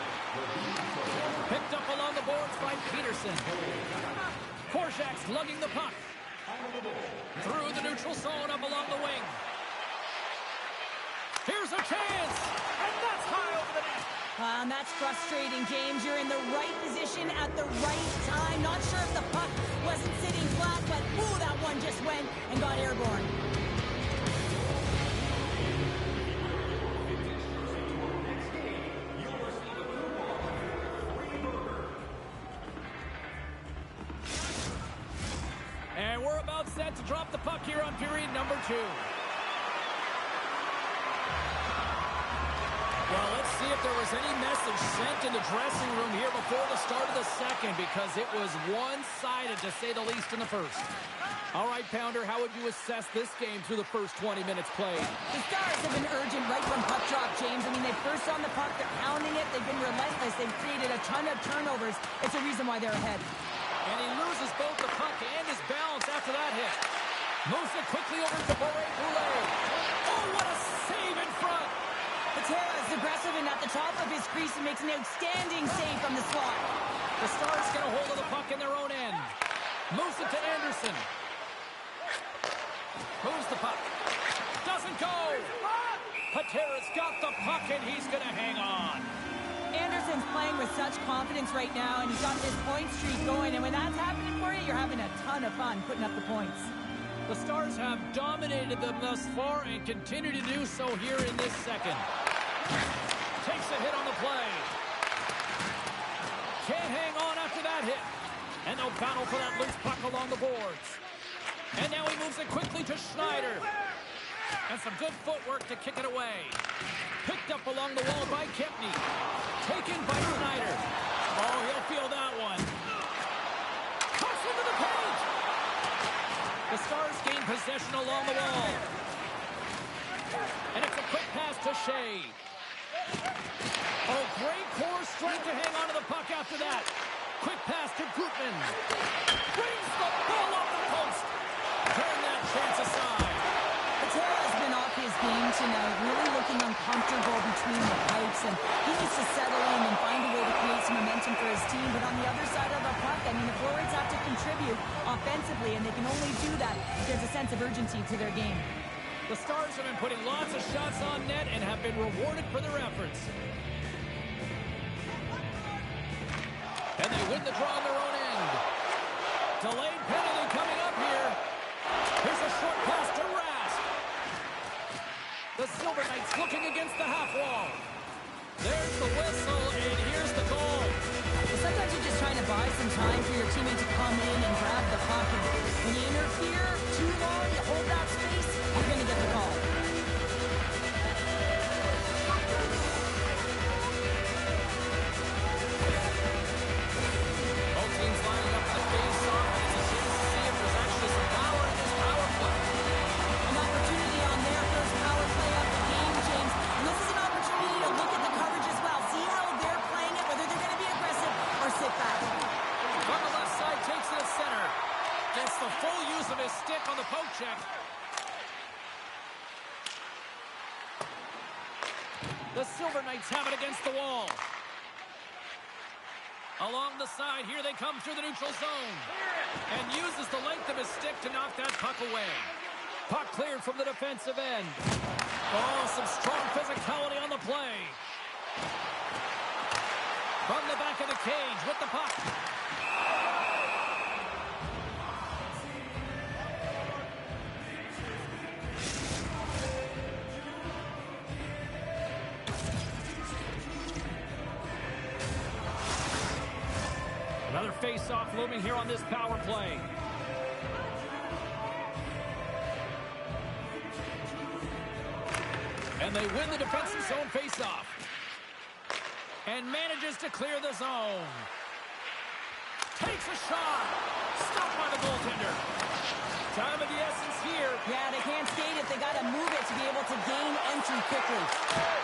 Speaker 1: Picked up along the boards by Peterson. Korczak's lugging the puck. Through the neutral zone up along the wing. Here's a chance. And that's high over the net.
Speaker 2: And that's frustrating, James. You're in the right position at the right time. Not sure if the puck wasn't sitting flat, but ooh, that one just went and got airborne.
Speaker 1: And we're about set to drop the puck here on period number 2. Well, let's see if there was any message sent in the dressing room here before the start of the second, because it was one-sided, to say the least, in the first. All right, Pounder, how would you assess this game through the first 20 minutes played?
Speaker 2: The Stars have been urgent right from puck drop, James. I mean, they first on the puck, they're pounding it, they've been relentless, they've created a ton of turnovers. It's a reason why they're ahead.
Speaker 1: And he loses both the puck and his balance after that hit. Moves it quickly over to Boulet. Oh, what a save in front!
Speaker 2: Patera is aggressive and at the top of his crease and makes an outstanding save from the slot.
Speaker 1: The Stars get a hold of the puck in their own end. Moves it to Anderson. Moves the puck. Doesn't go! Patera's got the puck and he's going to hang on.
Speaker 2: Anderson's playing with such confidence right now, and he's got this point streak going, and when that's happening for you, you're having a ton of fun putting up the points.
Speaker 1: The Stars have dominated them thus far and continue to do so here in this second. Takes a hit on the play. Can't hang on after that hit. And they'll battle for that loose puck along the boards. And now he moves it quickly to Schneider. And some good footwork to kick it away. Picked up along the wall by Kempny. Taken by Schneider. Oh, he'll feel that one. Cuts into the paint. The Stars gain possession along the wall. And it's a quick pass to Shea. Oh, great core strength to hang on to the puck after that. Quick pass to Gutman. Brings the ball off the post. Turn that chance aside.
Speaker 2: Patera has been off his game tonight, really looking uncomfortable between the pipes, and he needs to settle in and find a way to create some momentum for his team. But on the other side of the puck, I mean, the forwards have to contribute offensively, and they can only do that if there's a sense of urgency to their game.
Speaker 1: The Stars have been putting lots of shots on net and have been rewarded for their efforts. And they win the draw on their own end. Delayed penalty coming up here. Here's a short pass to Rask. The Silver Knights looking against the half wall. There's the whistle, and here's the goal.
Speaker 2: Well, sometimes you're just trying to buy some time for your teammate to come in and grab the puck. And when you interfere too long, you hold that space, you're going to get the call.
Speaker 1: Both teams lining up for the face-off, and it's a chance to see if there's actually some power in this power play.
Speaker 2: An opportunity on their first power play of the game, James. And this is an opportunity to look at the coverage as well. See how they're playing it, whether they're going to be aggressive or sit back.
Speaker 1: On the left side, takes it at center. Gets the full use of his stick on the poke check. The Silver Knights have it against the wall. Along the side, here they come through the neutral zone. And uses the length of his stick to knock that puck away. Puck cleared from the defensive end. Oh, some strong physicality on the play. From the back of the cage with the puck. Another face-off looming here on this power play. And they win the defensive zone face-off. And manages to clear the zone. Takes a shot. Stopped by the goaltender. Time of the essence here.
Speaker 2: Yeah, they can't skate it. They got to move it to be able to gain entry quickly.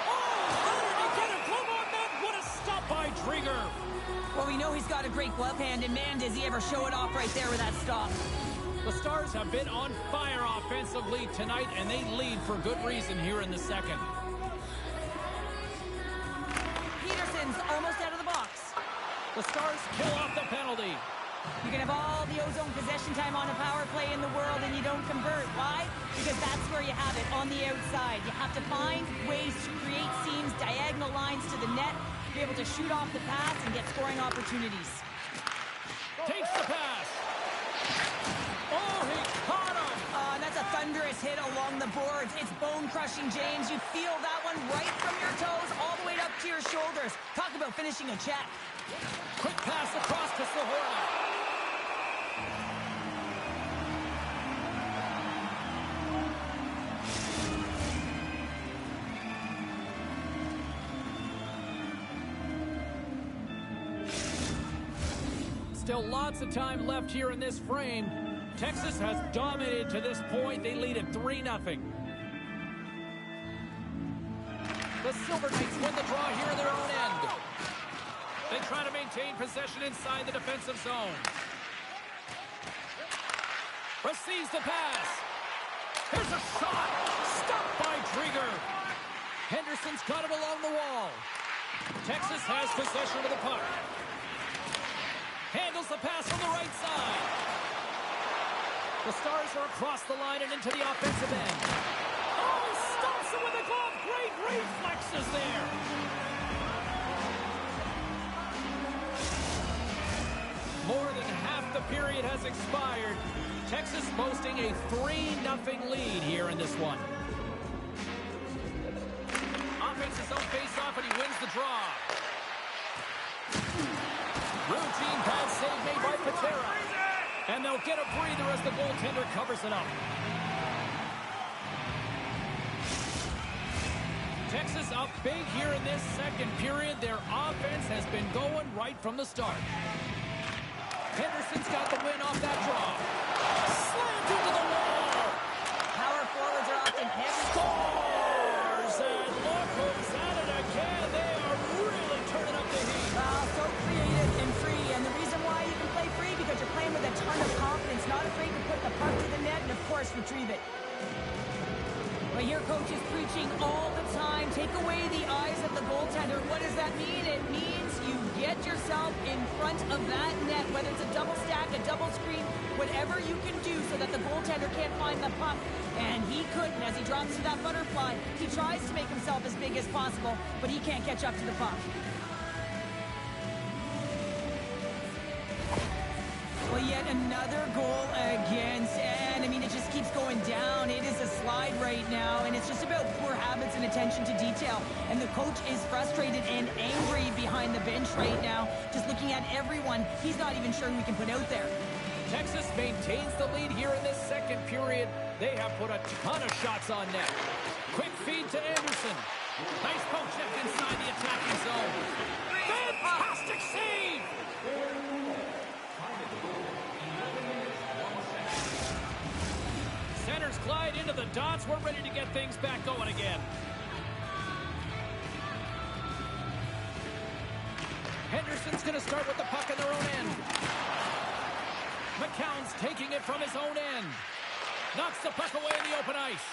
Speaker 1: Oh, how did he get a glove on that? What a stop by Drieger.
Speaker 2: Well, we know he's got a great glove hand, and man, does he ever show it off right there with that stop.
Speaker 1: The Stars have been on fire offensively tonight, and they lead for good reason here in the second.
Speaker 2: Peterson's almost out of the box.
Speaker 1: The Stars kill off the penalty.
Speaker 2: You can have all the ozone possession time on a power play in the world, and you don't convert. Why? Because that's where you have it, on the outside. You have to find ways to create seams, diagonal lines to the net, be able to shoot off the pass and get scoring opportunities.
Speaker 1: Takes the pass. Oh, he caught him.
Speaker 2: And that's a thunderous hit along the boards. It's bone-crushing, James. You feel that one right from your toes all the way up to your shoulders. Talk about finishing a check.
Speaker 1: Quick pass across to Sahora. Still lots of time left here in this frame. Texas has dominated to this point. They lead at 3-0. The Silver Knights win the draw here in their own end. They try to maintain possession inside the defensive zone. Receives the pass. Here's a shot. Stopped by Drieger. Henderson's got it along the wall. Texas has possession of the puck. Handles the pass from the right side. The Stars are across the line and into the offensive end. Oh, he stops it with a glove. Great reflexes there. More than half the period has expired. Texas boasting a 3-0 lead here in this one. Offense his own face-off and he wins the draw. Routine pass save made by Patera. And they'll get a breather as the goaltender covers it up. Texas up big here in this second period. Their offense has been going right from the start. Henderson's got the win off that draw. Slammed into the wall.
Speaker 2: Power forwards are often heavy.
Speaker 1: Scores! And look who's at it again. They are really turning up the heat.
Speaker 2: So creative and free. And the reason why you can play free, because you're playing with a ton of confidence, not afraid to put the puck to the net and, of course, retrieve it. But here, coach is preaching all the time. Take away the eyes of the goaltender. What does that mean? It means you get yourself in front of that net, whether it's a double stack, a double screen, whatever you can do so that the goaltender can't find the puck. And he couldn't. As he drops to that butterfly, he tries to make himself as big as possible, but he can't catch up to the puck. Well, yet another goal against, and I mean, it just keeps going down. It is a slide right now, and it's just about poor habits and attention to detail. And the coach is frustrated and angry behind the bench right now, just looking at everyone he's not even sure who he can put out there.
Speaker 1: Texas maintains the lead here in this second period. They have put a ton of shots on net. Quick feed to Anderson. Nice poke check inside the attacking zone. Fantastic save! Centers glide into the dots. We're ready to get things back going again. Henderson's going to start with the puck in their own end. McCown's taking it from his own end. Knocks the puck away in the open ice.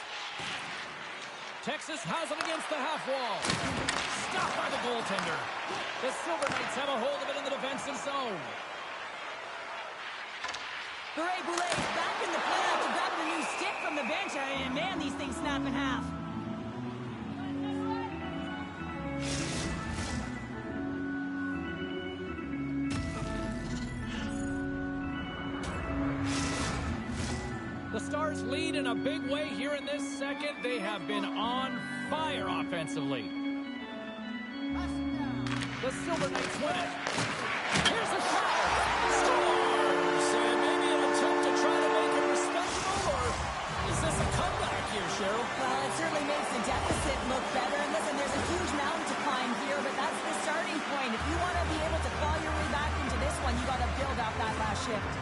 Speaker 1: Texas has him against the half wall. Stopped by the goaltender. The Silver Knights have a hold of it in the defensive zone.
Speaker 2: Beret Boulet is back in the play after grabbing a new stick from the bench. And man, these things snap in half.
Speaker 1: The Stars lead in a big way here in this second. They have been on fire offensively. The Silver Knights win it. Here's a shot. Scores! And maybe an attempt to try to make it respectable, or is this a comeback here, Cheryl?
Speaker 2: Well, it certainly makes the deficit look better. And listen, there's a huge mountain to climb here, but that's the starting point. If you want to be able to claw your way back into this one, you got to build off that last shift.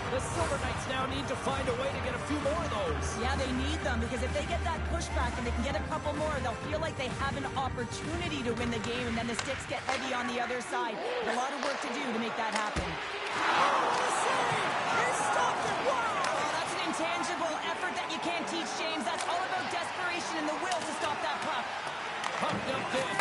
Speaker 1: The Silver Knights now need to find a way to get a few more of those.
Speaker 2: Yeah, they need them, because if they get that pushback and they can get a couple more, they'll feel like they have an opportunity to win the game, and then the sticks get heavy on the other side. A lot of work to do to make that happen.
Speaker 3: Oh, the save! He stopped it! Wow!
Speaker 2: Oh, that's an intangible effort that you can't teach, James. That's all about desperation and the will to stop that puck.
Speaker 1: Puck dumped in.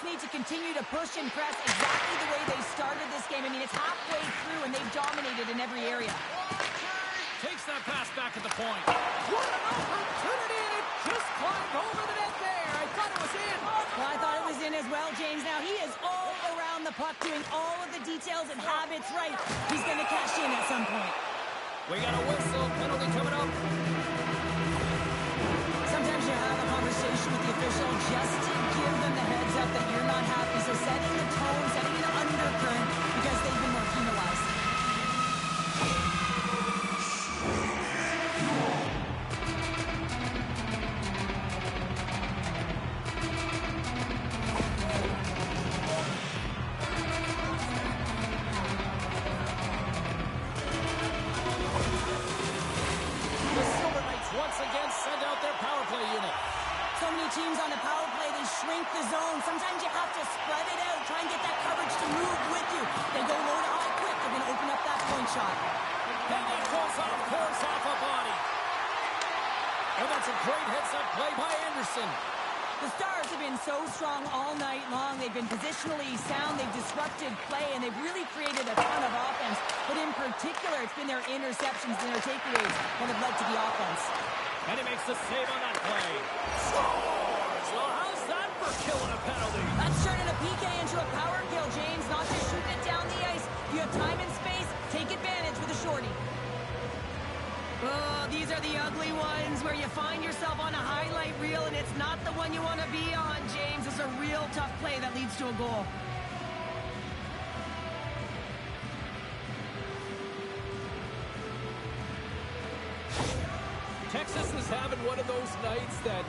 Speaker 2: need to continue to push and press exactly the way they started this game. I mean, it's halfway through, and they've dominated in every area.
Speaker 1: Takes that pass back at the point.
Speaker 3: What an opportunity, and it just climbed over the net there. I thought it was in.
Speaker 2: Well, I thought it was in as well, James. Now, he is all around the puck, doing all of the details and habits right. He's going to cash in at some point.
Speaker 1: We got a whistle. Penalty coming up.
Speaker 2: Sometimes you have a conversation with the official just to give them the heads up that you're not happy. So setting the tone, setting an undercurrent because they've been more penalized.
Speaker 1: The Silver Knights once again send out their power play unit.
Speaker 2: So many teams on a power play, they shrink the zone. Sometimes you have to spread it out, try and get that coverage to move with you. They go low to high quick. They're going to open up that point shot.
Speaker 1: And that goes off course off a body. And that's a great heads-up play by Anderson.
Speaker 2: The Stars have been so strong all night long. They've been positionally sound. They've disrupted play, and they've really created a ton of offense. But in particular, it's been their interceptions and their takeaways that have led to the offense.
Speaker 1: And he makes the save on that play. Scores! Well, how's that for killing a penalty?
Speaker 2: That's turning a PK into a power kill, James. Not just shooting it down the ice. You have time and space. Take advantage with a shorty. Oh, these are the ugly ones where you find yourself on a highlight reel and it's not the one you want to be on, James. It's a real tough play that leads to a goal.
Speaker 1: Texas is having one of those nights that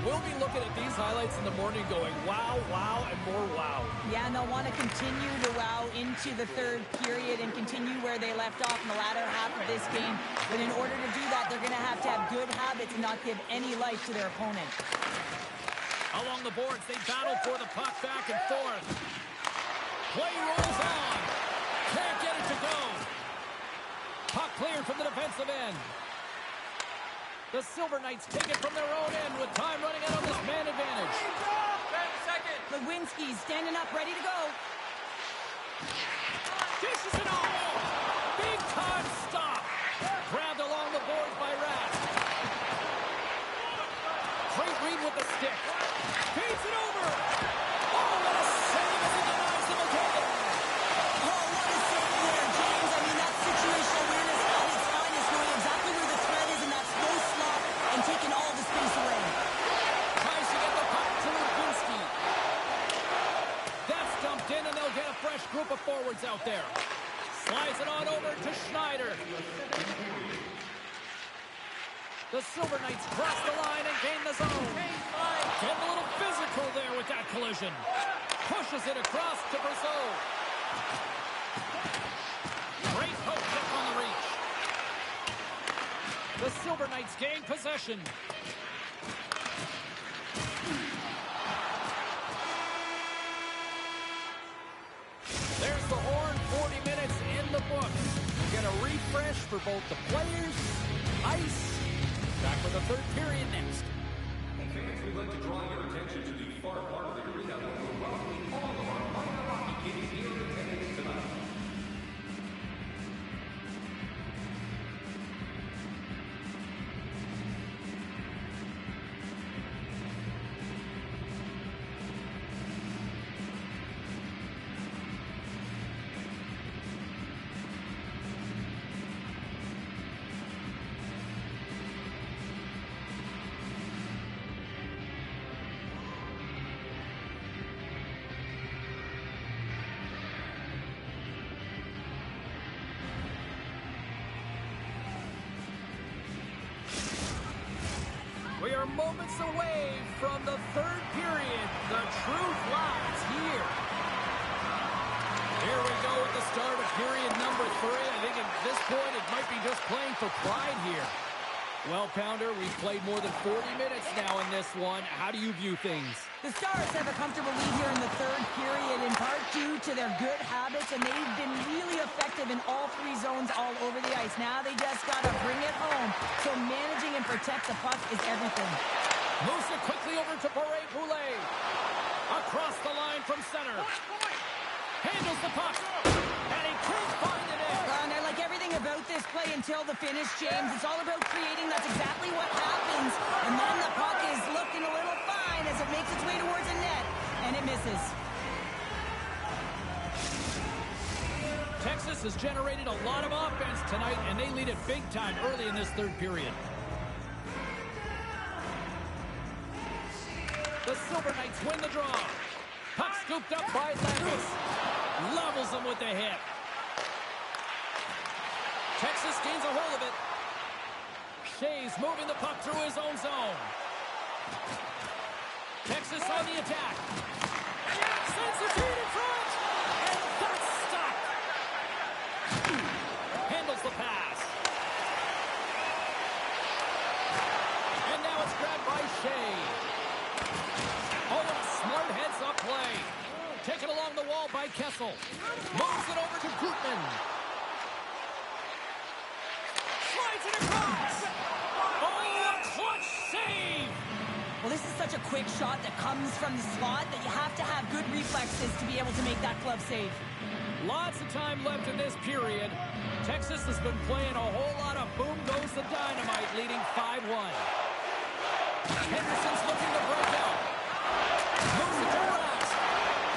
Speaker 1: we'll be looking at these highlights in the morning going, wow, wow, and more wow.
Speaker 2: Yeah, and they'll want to continue to wow into the third period and continue where they left off in the latter half of this game. But in order to do that, they're going to have good habits and not give any life to their opponent.
Speaker 1: Along the boards, they battle for the puck back and forth. Play rolls on. Can't get it to go. Puck cleared from the defensive end. The Silver Knights take it from their own end with time running out on this man advantage.
Speaker 3: 10 seconds.
Speaker 2: Lewinsky's standing up, ready to go.
Speaker 1: Dishes it all. Big time stop. Grabbed along the boards by Rath. Great read with the stick. Feeds it over. Oh, what a save as he denies the McKagan.
Speaker 2: Oh, what a save there, James. I mean, that situational awareness at its finest, knowing exactly where the threat is in that slow slot and taking all the space away.
Speaker 1: Tries to get the puck to Lewinsky. That's dumped in, and they'll get a fresh group of forwards out there. Slides it on over to Schneider. The Silver Knights cross the line and gain the zone. Getting a little physical there with that collision. Pushes it across to Brazeau. Great poke check on the reach. The Silver Knights gain possession. There's the horn, 40 minutes in the books. Get a refresh for both the players, ice. Back with the third period next.
Speaker 4: Fans, we'd like to draw your attention to the far part of the arena where we're welcoming all of our minor hockey kids here in attendance tonight.
Speaker 1: We are moments away from the third period. The truth lies here. Here we go with the start of period number 3. I think at this point it might be just playing for pride here. Well, Pounder, we've played more than 40 minutes now in this one. How do you view things?
Speaker 2: The Stars have a comfortable lead here in the third period, in part due to their good habits, and they've been really effective in all three zones all over the ice. Now they just got to bring it home. So managing and protect the puck is everything.
Speaker 1: Moves it quickly over to Boulet. Across the line from center. Handles the puck. And he can't find the net.
Speaker 2: And I like everything about this play until the finish, James. It's all about creating. That's exactly what happens. And then the puck is looking a little fine as it makes its way towards the net. And it misses.
Speaker 1: Texas has generated a lot of offense tonight, and they lead it big time early in this third period. The Silver Knights win the draw. Puck scooped up by Landis. Levels him with the hit. Texas gains a hold of it. Shea's moving the puck through his own zone. Texas on the attack. Sends the feed in front. And that's stopped. Handles the pass. And now it's grabbed by Shea. Oh, a smart heads-up play. Taken along the wall by Kessel. Moves it over to Gutman. Slides it across. Oh, a clutch save.
Speaker 2: Well, this is such a quick shot that comes from the slot that you have to have good reflexes to be able to make that glove save.
Speaker 1: Lots of time left in this period. Texas has been playing a whole lot of boom goes the dynamite, leading 5-1. Henderson's looking to break out. Moves it to Brass.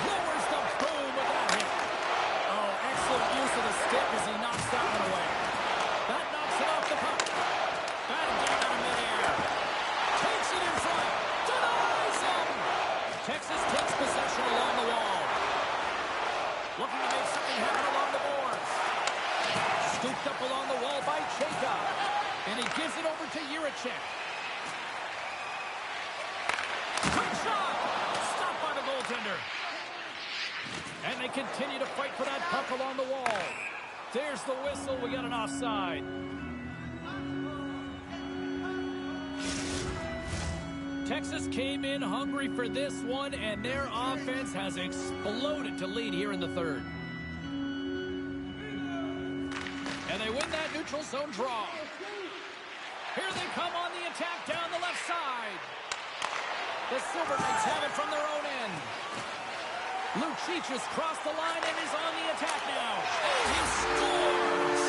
Speaker 1: Lowers the boom with that hit. Oh, excellent use of the stick as he knocks that one away. That knocks it off the puck. Batted down out of midair. Takes it in front. Denies him. Texas takes possession along the wall. Looking to make something happen along the boards. Scooped up along the wall by Chayka. And he gives it over to Jiricek. Quick shot! Stopped by the goaltender. And they continue to fight for that puck along the wall. There's the whistle. We got an offside. Texas came in hungry for this one, and their offense has exploded to lead here in the third. And they win that neutral zone draw. Here they come on the attack down the left side. The Silver Knights have it from their own end. Lucic has crossed the line and is on the attack now. And he scores!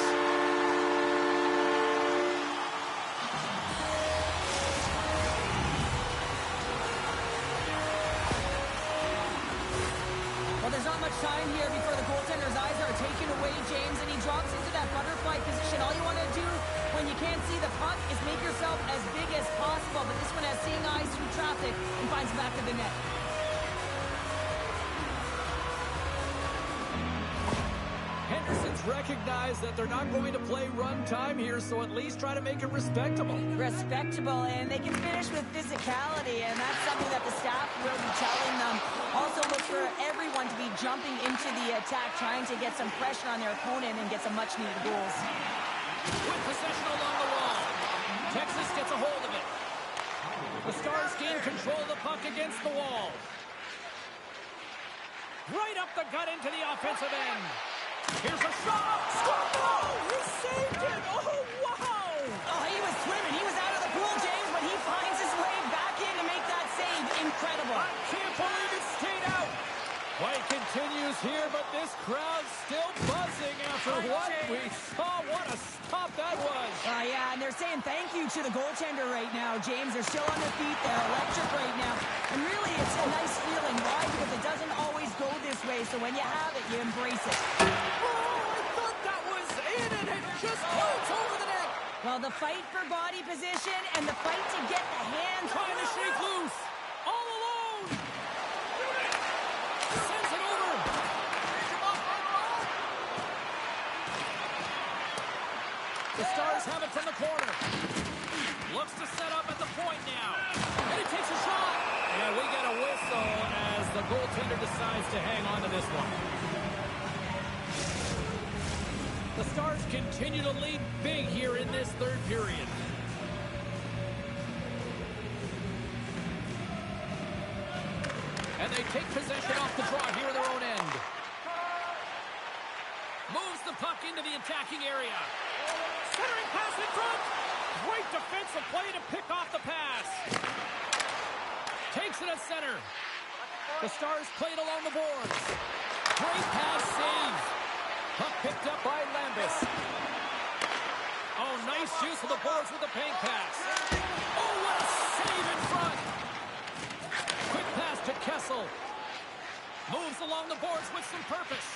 Speaker 2: Well, there's not much time here before the goaltender's eyes are taken away, James, and he drops into that butterfly position. All you want to do when you can't see the puck is make yourself as big as possible, but this one has seeing eyes through traffic and finds the back of the net.
Speaker 1: Henderson's recognized that they're not going to play run time here, so at least try to make it respectable.
Speaker 2: Respectable, and they can finish with physicality, and that's something that the staff will be telling them. Also look for everyone to be jumping into the attack, trying to get some pressure on their opponent and get some much-needed goals.
Speaker 1: With possession along the wall. Texas gets a hold of it. The Stars gain control of the puck against the wall. Right up the gut into the offensive end. Here's a shot. Score!
Speaker 3: Oh, he saved it. Oh, wow.
Speaker 2: Oh, he was swimming. He was out of the pool, James, but he finds his way back in to make that save. Incredible.
Speaker 1: I can't believe it stayed out. Play continues here, but this crowd's still buzzing after what we saw. What a stop that was.
Speaker 2: Yeah, and they're saying thank you to the goaltender right now, James. They're still on their feet. They're electric right now. And really, it's a nice feeling. Why? Because it doesn't always go this way. So when you have it, you embrace it.
Speaker 1: Oh, I thought that was in, and it just floats over the net.
Speaker 2: Well, the fight for body position and the fight to get the hands.
Speaker 1: Trying to shake loose. All alone. Sends it over. The Stars have it from the corner. Looks to set up at the point now. And he takes a shot. And we get a whistle as the goaltender decides to hang on to this one. The Stars continue to lead big here in this third period. And they take possession off the draw here in their own end. Moves the puck into the attacking area. Centering pass in front. Great defensive play to pick off the pass. Takes it at center. The Stars played along the boards. Great pass save. Puck picked up by Lambus. Oh, nice use of the boards with the paint pass. Oh, what a save in front. Quick pass to Kessel. Moves along the boards with some purpose.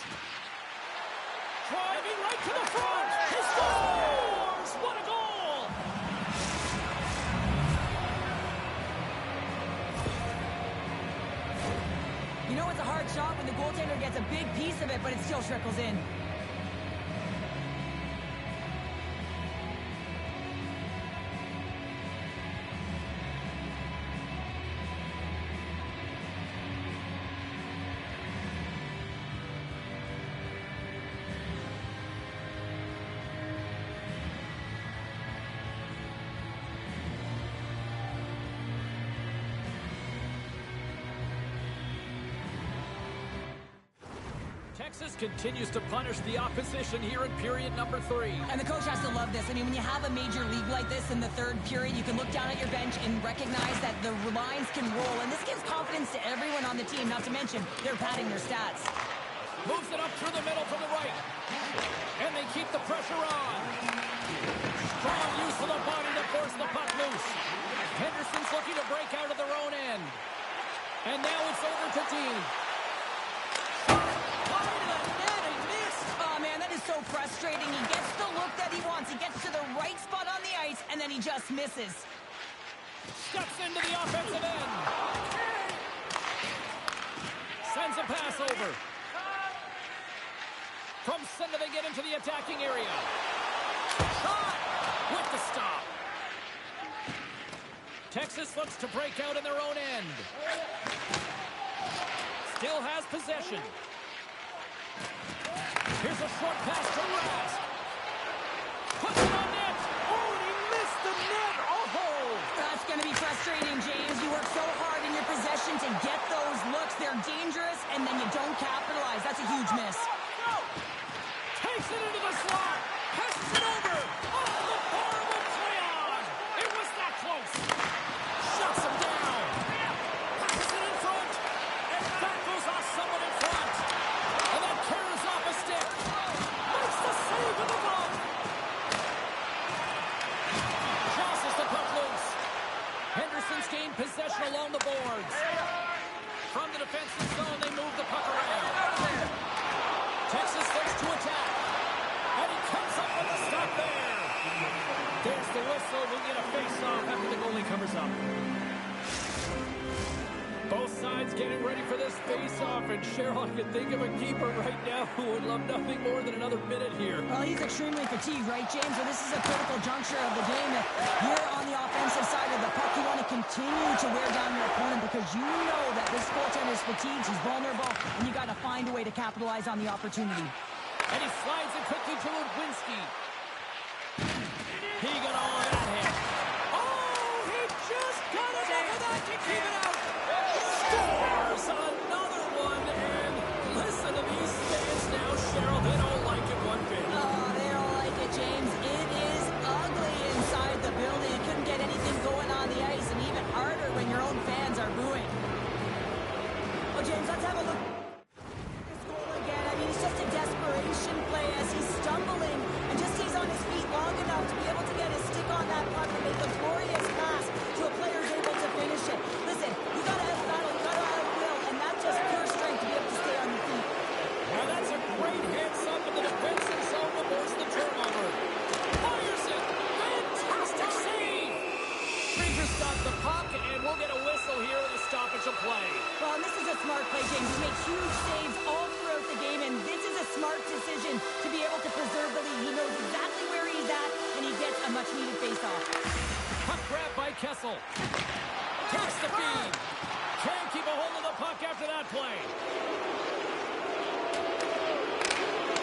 Speaker 1: Driving right to the front. He scores! What a goal!
Speaker 2: You know it's a hard shot when the goaltender gets a big piece of it, but it still trickles in.
Speaker 1: Texas continues to punish the opposition here in period number 3.
Speaker 2: And the coach has to love this. I mean, when you have a major league like this in the third period, you can look down at your bench and recognize that the lines can roll. And this gives confidence to everyone on the team, not to mention they're padding their stats.
Speaker 1: Moves it up through the middle from the right. And they keep the pressure on. Strong use of the body to force the puck loose. Henderson's looking to break out of their own end. And now it's over to Dean.
Speaker 2: So frustrating. He gets the look that he wants. He gets to the right spot on the ice, and then he just misses.
Speaker 1: Steps into the offensive end. Sends a pass over. From center, they get into the attacking area. Shot with the stop. Texas looks to break out in their own end. Still has possession. Here's a short pass to Rask. Puts it on net. Oh, and he missed the net. Oh!
Speaker 2: That's going to be frustrating, James. You work so hard in your possession to get those looks. They're dangerous, and then you don't capitalize. That's a huge miss.
Speaker 1: Takes it into the slot. Passes it over. Oh, the horrible play on. It was that close. Shuts him down. Passes it in front. And back goes off someone in front. And that carries off a stick. Makes the save with the glove. Tosses the puck loose. Henderson's gained possession along the boards. From the defensive zone, they move the puck around. Texas looks to attack. And he comes up with a stop there. There's the whistle. We'll get a face-off after the goalie covers up. Both sides getting ready for this face-off, and Cheryl, I can think of a keeper right now who would love nothing more than another minute here.
Speaker 2: Well, he's extremely fatigued, right, James? So this is a critical juncture of the game. If you're on the offensive side of the puck, you want to continue to wear down your opponent because you know that this goaltender is fatigued, he's vulnerable, and you got to find a way to capitalize on the opportunity.
Speaker 1: And he slides it quickly to Lewinsky. He got all of that hit. Oh, he just got enough of that to keep it out. Scores another one, and listen to these fans now, Cheryl. They don't like it one bit.
Speaker 2: Oh, they don't like it, James. It is ugly inside the building. You couldn't get anything going on the ice, and even harder when your own fans are booing. Oh, James, let's have a look. This goal again. I mean, it's just a desperation play as he's stumbling and just stays on his feet long enough to be able to get his stick on that puck and make a glorious pass to a player who's able to finish it. Listen, you got to have battle, you got to have will, and that's just pure strength to be able to stay on your feet.
Speaker 1: Now that's a great hands-up in the defensive zone to force the turnover. Fires it. Fantastic save. Rangers stop the puck, and we'll get a whistle here with a stoppage of play.
Speaker 2: Well, and this is a smart play, James. He makes huge saves all throughout the game, and this is a smart decision to be able to preserve the lead. He knows exactly where he's at, and he gets a much-needed face-off.
Speaker 1: Puck grab by Kessel. Takes the feed. Can't keep a hold of the puck after that play.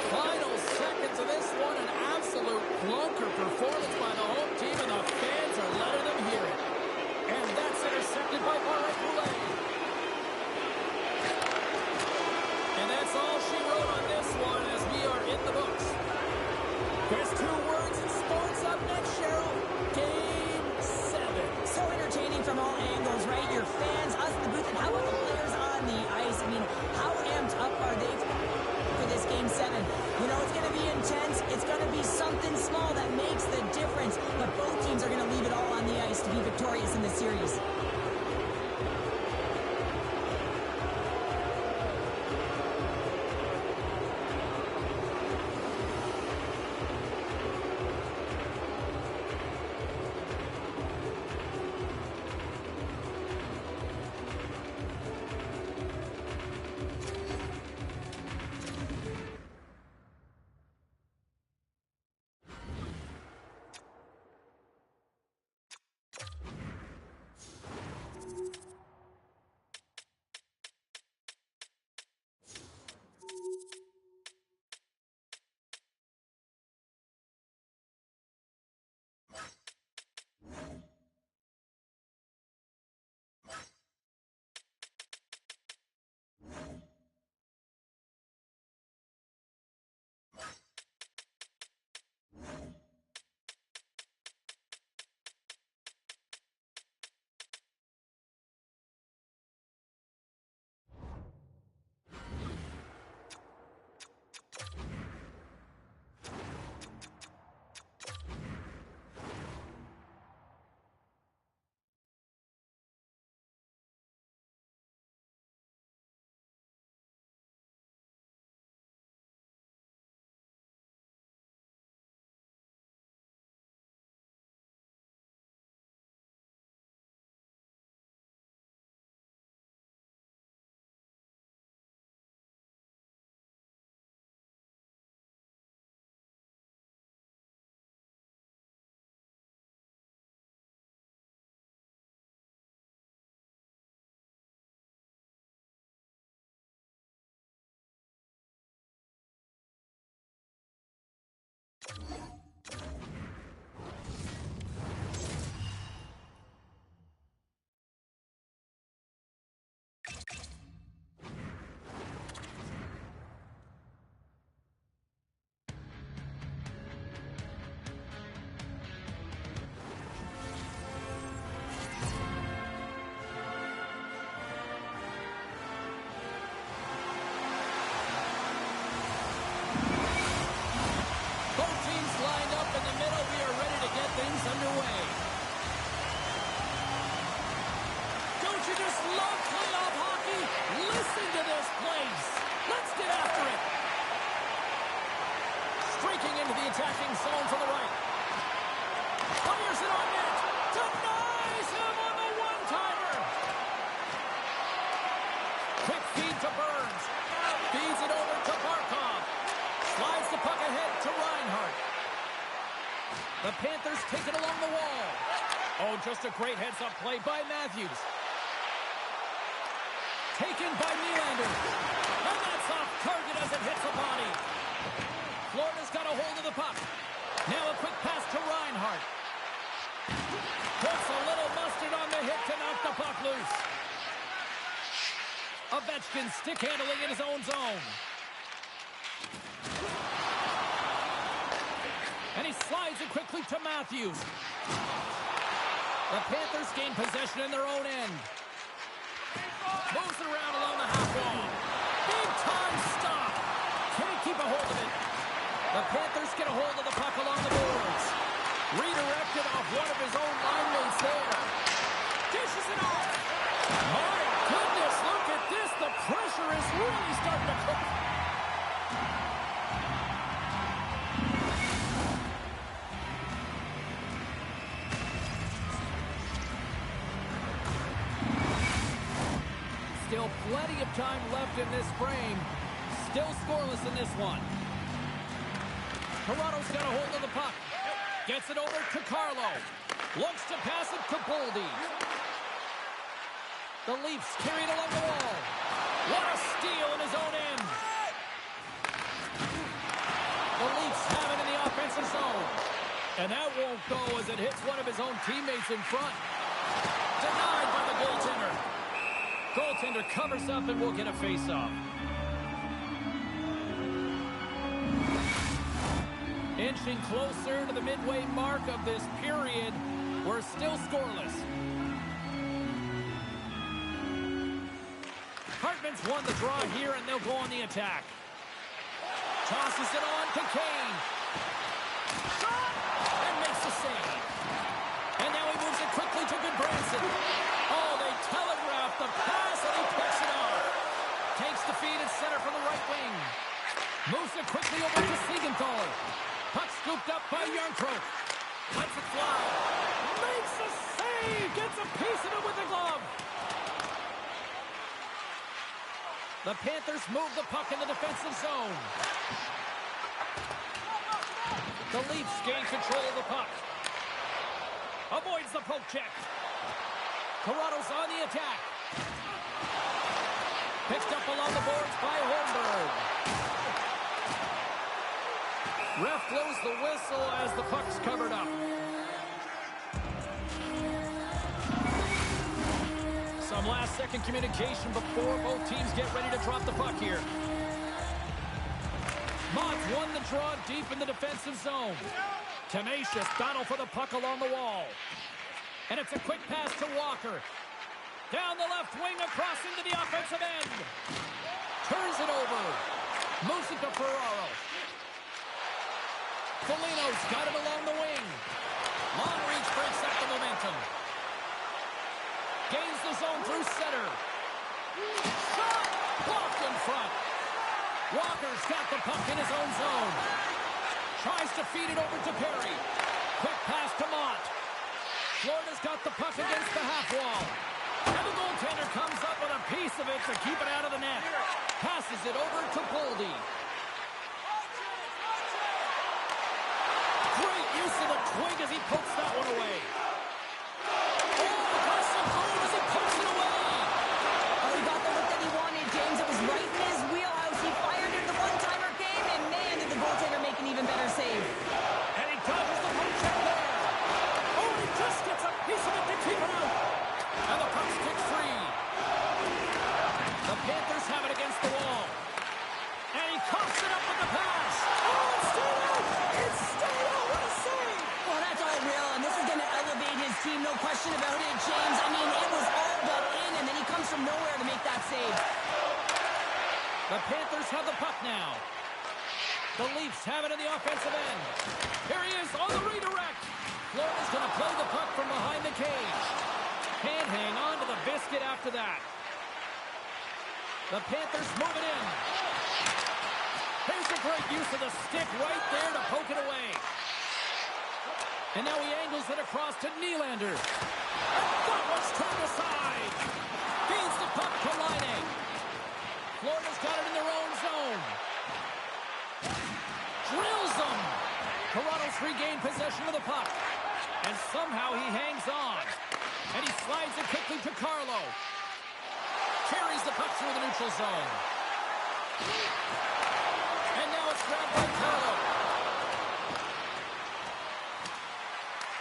Speaker 1: Final seconds of this one, an absolute clunker performance by the home team, and the fans are letting them hear it. And that's intercepted by Barrett-Poulet. And that's all she wrote on this one as we are in the books. There's 2 words in sports up next, Cheryl. Game 7.
Speaker 2: So entertaining from all angles, right? Your fans, us, the booth, and how about the players on the in this series.
Speaker 1: Underway. Don't you just love playoff hockey? Listen to this place. Let's get after it. Streaking into the attacking zone to the right. Fires it on net. Denies him on the one-timer. Quick feed to Burns. Feeds it over to Barkov. Slides the puck ahead to Reinhart. The Panthers take it along the wall. Oh, just a great heads-up play by Matthews. Taken by Nylander. And that's off target as it hits the body. Florida's got a hold of the puck. Now a quick pass to Reinhart. Puts a little mustard on the hit to knock the puck loose. Ovechkin stick handling in his own zone. And he slides it quickly to Matthews. The Panthers gain possession in their own end. Moves it around along the half wall. Big time stop. Can't keep a hold of it. The Panthers get a hold of the puck along the boards. Redirected off one of his own line mates there. Dishes it off. My goodness, look at this. The pressure is really starting to cook. Still plenty of time left in this frame. Still scoreless in this one. Toronto's got a hold of the puck. Gets it over to Carlo. Looks to pass it to Boldy. The Leafs carry it along the wall. What a steal in his own end. The Leafs have it in the offensive zone. And that won't go as it hits one of his own teammates in front. Denied by the goaltender. Goaltender covers up and will get a face-off. Inching closer to the midway mark of this period. We're still scoreless. Hartman's won the draw here, and they'll go on the attack. Tosses it on to Kane. Shot! And makes the save. And now he moves it quickly to Goodbranson. The Panthers move the puck in the defensive zone. The Leafs gain control of the puck. Avoids the poke check. Toronto's on the attack. Picked up along the boards by Holmberg. Ref blows the whistle as the puck's covered up. Some last-second communication before both teams get ready to drop the puck here. Mott's won the draw deep in the defensive zone. Tenacious battle for the puck along the wall. And it's a quick pass to Walker. Down the left wing across into the offensive end. Turns it over. Moves it to Ferraro. Foligno's got it along the wing. Long reach breaks up the momentum. Gains the zone through center. Shot! Blocked in front. Walker's got the puck in his own zone. Tries to feed it over to Perry. Quick pass to Mott. Florida's got the puck against the half wall. And the goaltender comes up with a piece of it to keep it out of the net. Passes it over to Boldy. Great use of the twig as he pokes that one away.
Speaker 2: No question about it, James. I mean, it was all but in, and then he comes from nowhere to make that save.
Speaker 1: The Panthers have the puck now. The Leafs have it in the offensive end. Here he is on the redirect. Florida's going to play the puck from behind the cage. Can't hang on to the biscuit after that. The Panthers move it in. Here's a great use of the stick right there to poke it away. And now he angles it across to Nylander. That one's turned aside. Feeds the puck to Line. Florida's got it in their own zone. Drills them. Toronto's regained possession of the puck. And somehow he hangs on. And he slides it quickly to Carlo. Carries the puck through the neutral zone. And now it's grabbed by Carlo.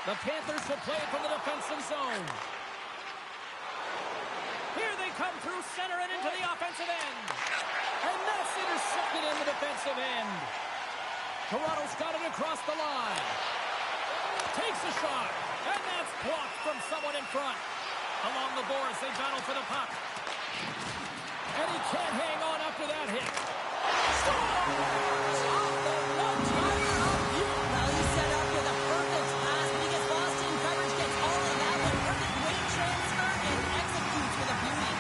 Speaker 1: The Panthers will play it from the defensive zone. Here they come through center and into the offensive end. And that's intercepted in the defensive end. Toronto's got it across the line. Takes a shot. And that's blocked from someone in front. Along the boards, they battle for the puck. And he can't hang on after that hit. Scores! Off the one-timer of you.
Speaker 2: Well, he set up with a perfect pass, but he gets lost in coverage, gets all of that one. Perfect weight transfer and executes with a beauty.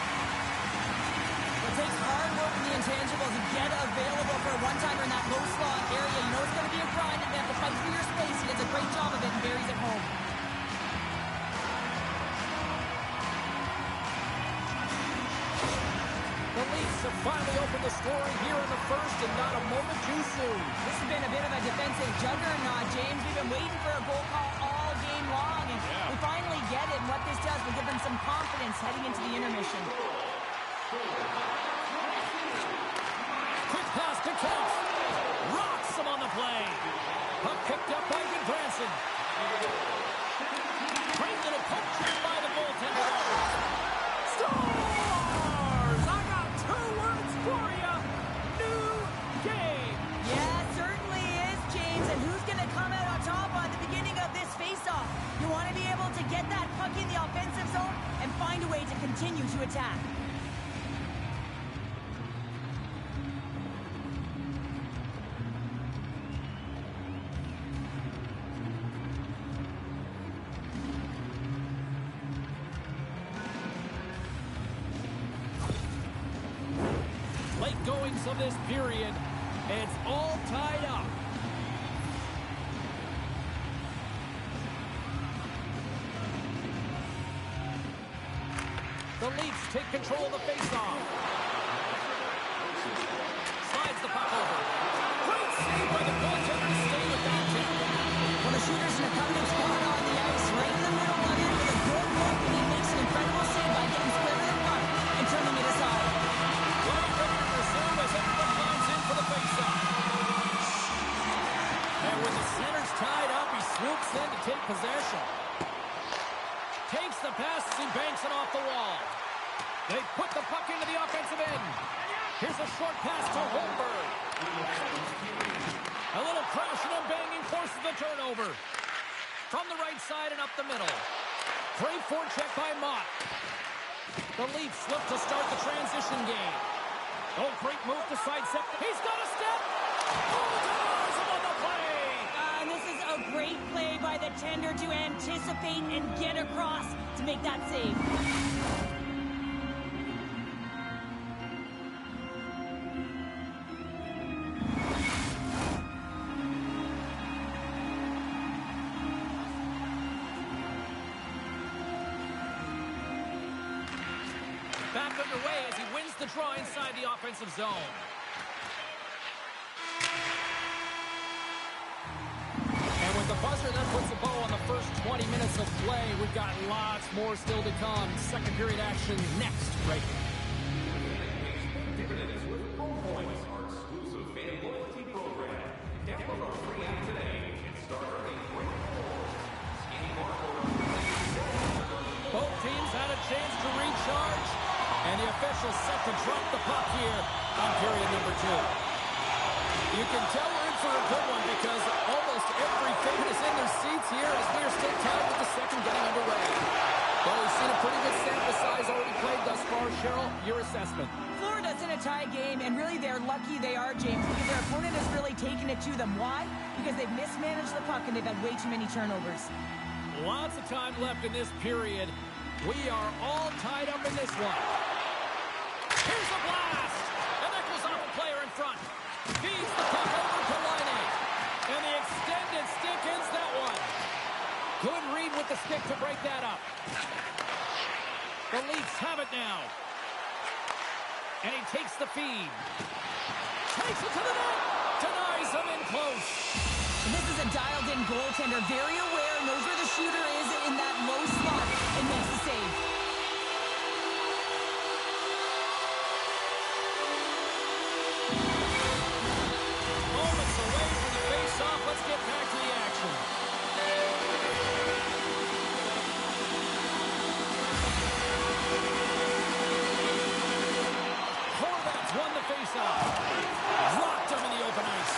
Speaker 2: It takes hard work in the intangible to get available for a one-timer in that low slot area. You know it's going to be in front. You have to fight for your space. He does a great job of it and buries it home.
Speaker 1: The Leafs have finally opened the scoring here in the first and not a moment too soon.
Speaker 2: This has been a bit of a defensive juggernaut, James. We've been waiting for a goal call all game long, and we finally get it. And what this does will give them some confidence heading into the intermission.
Speaker 1: Quick pass to Kent. Rocks him on the play. Puck picked up by Goodbranson. Great little poke check by the goaltender. Scores! I got two words for you. New game.
Speaker 2: Yeah, it certainly is, James. And who's going to come out on top on the beginning of this faceoff? You want to be able to get that puck in the offensive zone and find a way to continue to attack.
Speaker 1: Late goings of this period, it's all tied up. The Leafs take control of the faceoff. He banks it off the wall. They put the puck into the offensive end. Here's a short pass to Holmberg. A little crashing and banging forces the turnover. From the right side and up the middle. Great forecheck by Mott. The Leafs look to start the transition game. Oh, great move to sidestep. He's got a step. Oh, denies him on the play.
Speaker 2: And this is a great play by the tender to anticipate and get across to make that save.
Speaker 1: Back underway as he wins the draw inside the offensive zone. And with the buzzer, that puts a bow on the first 20 minutes of play. We've got lots more still to come. Second period action next, right here.
Speaker 4: Dividends with Pro Points, our exclusive fan loyalty program. Download our free app today and start earning great rewards. Scanning barcode on
Speaker 1: Both teams had a chance to recharge. And the officials set to drop the puck here on period number 2. You can tell we're in for a good one because almost every fan is in their seats here as we are still tied with the second getting underway. Well, we've seen a pretty good sample size already played thus far. Cheryl, your assessment.
Speaker 2: Florida's in a tie game, and really they're lucky they are, James, because their opponent has really taken it to them. Why? Because they've mismanaged the puck and they've had way too many turnovers.
Speaker 1: Lots of time left in this period. We are all tied up in this one. Here's a blast! And that goes off a player in front. Feeds the puck over to LNH. And the extended stick ends that one. Good read with the stick to break that up. The Leafs have it now. And he takes the feed. Takes it to the net. Denies him in close.
Speaker 2: And this is a dialed-in goaltender, very aware, knows where the shooter is in that low slot, and makes the save.
Speaker 1: Moments away from the face-off. Let's get back to the action. Horvat's won the face-off. Locked him in the open ice.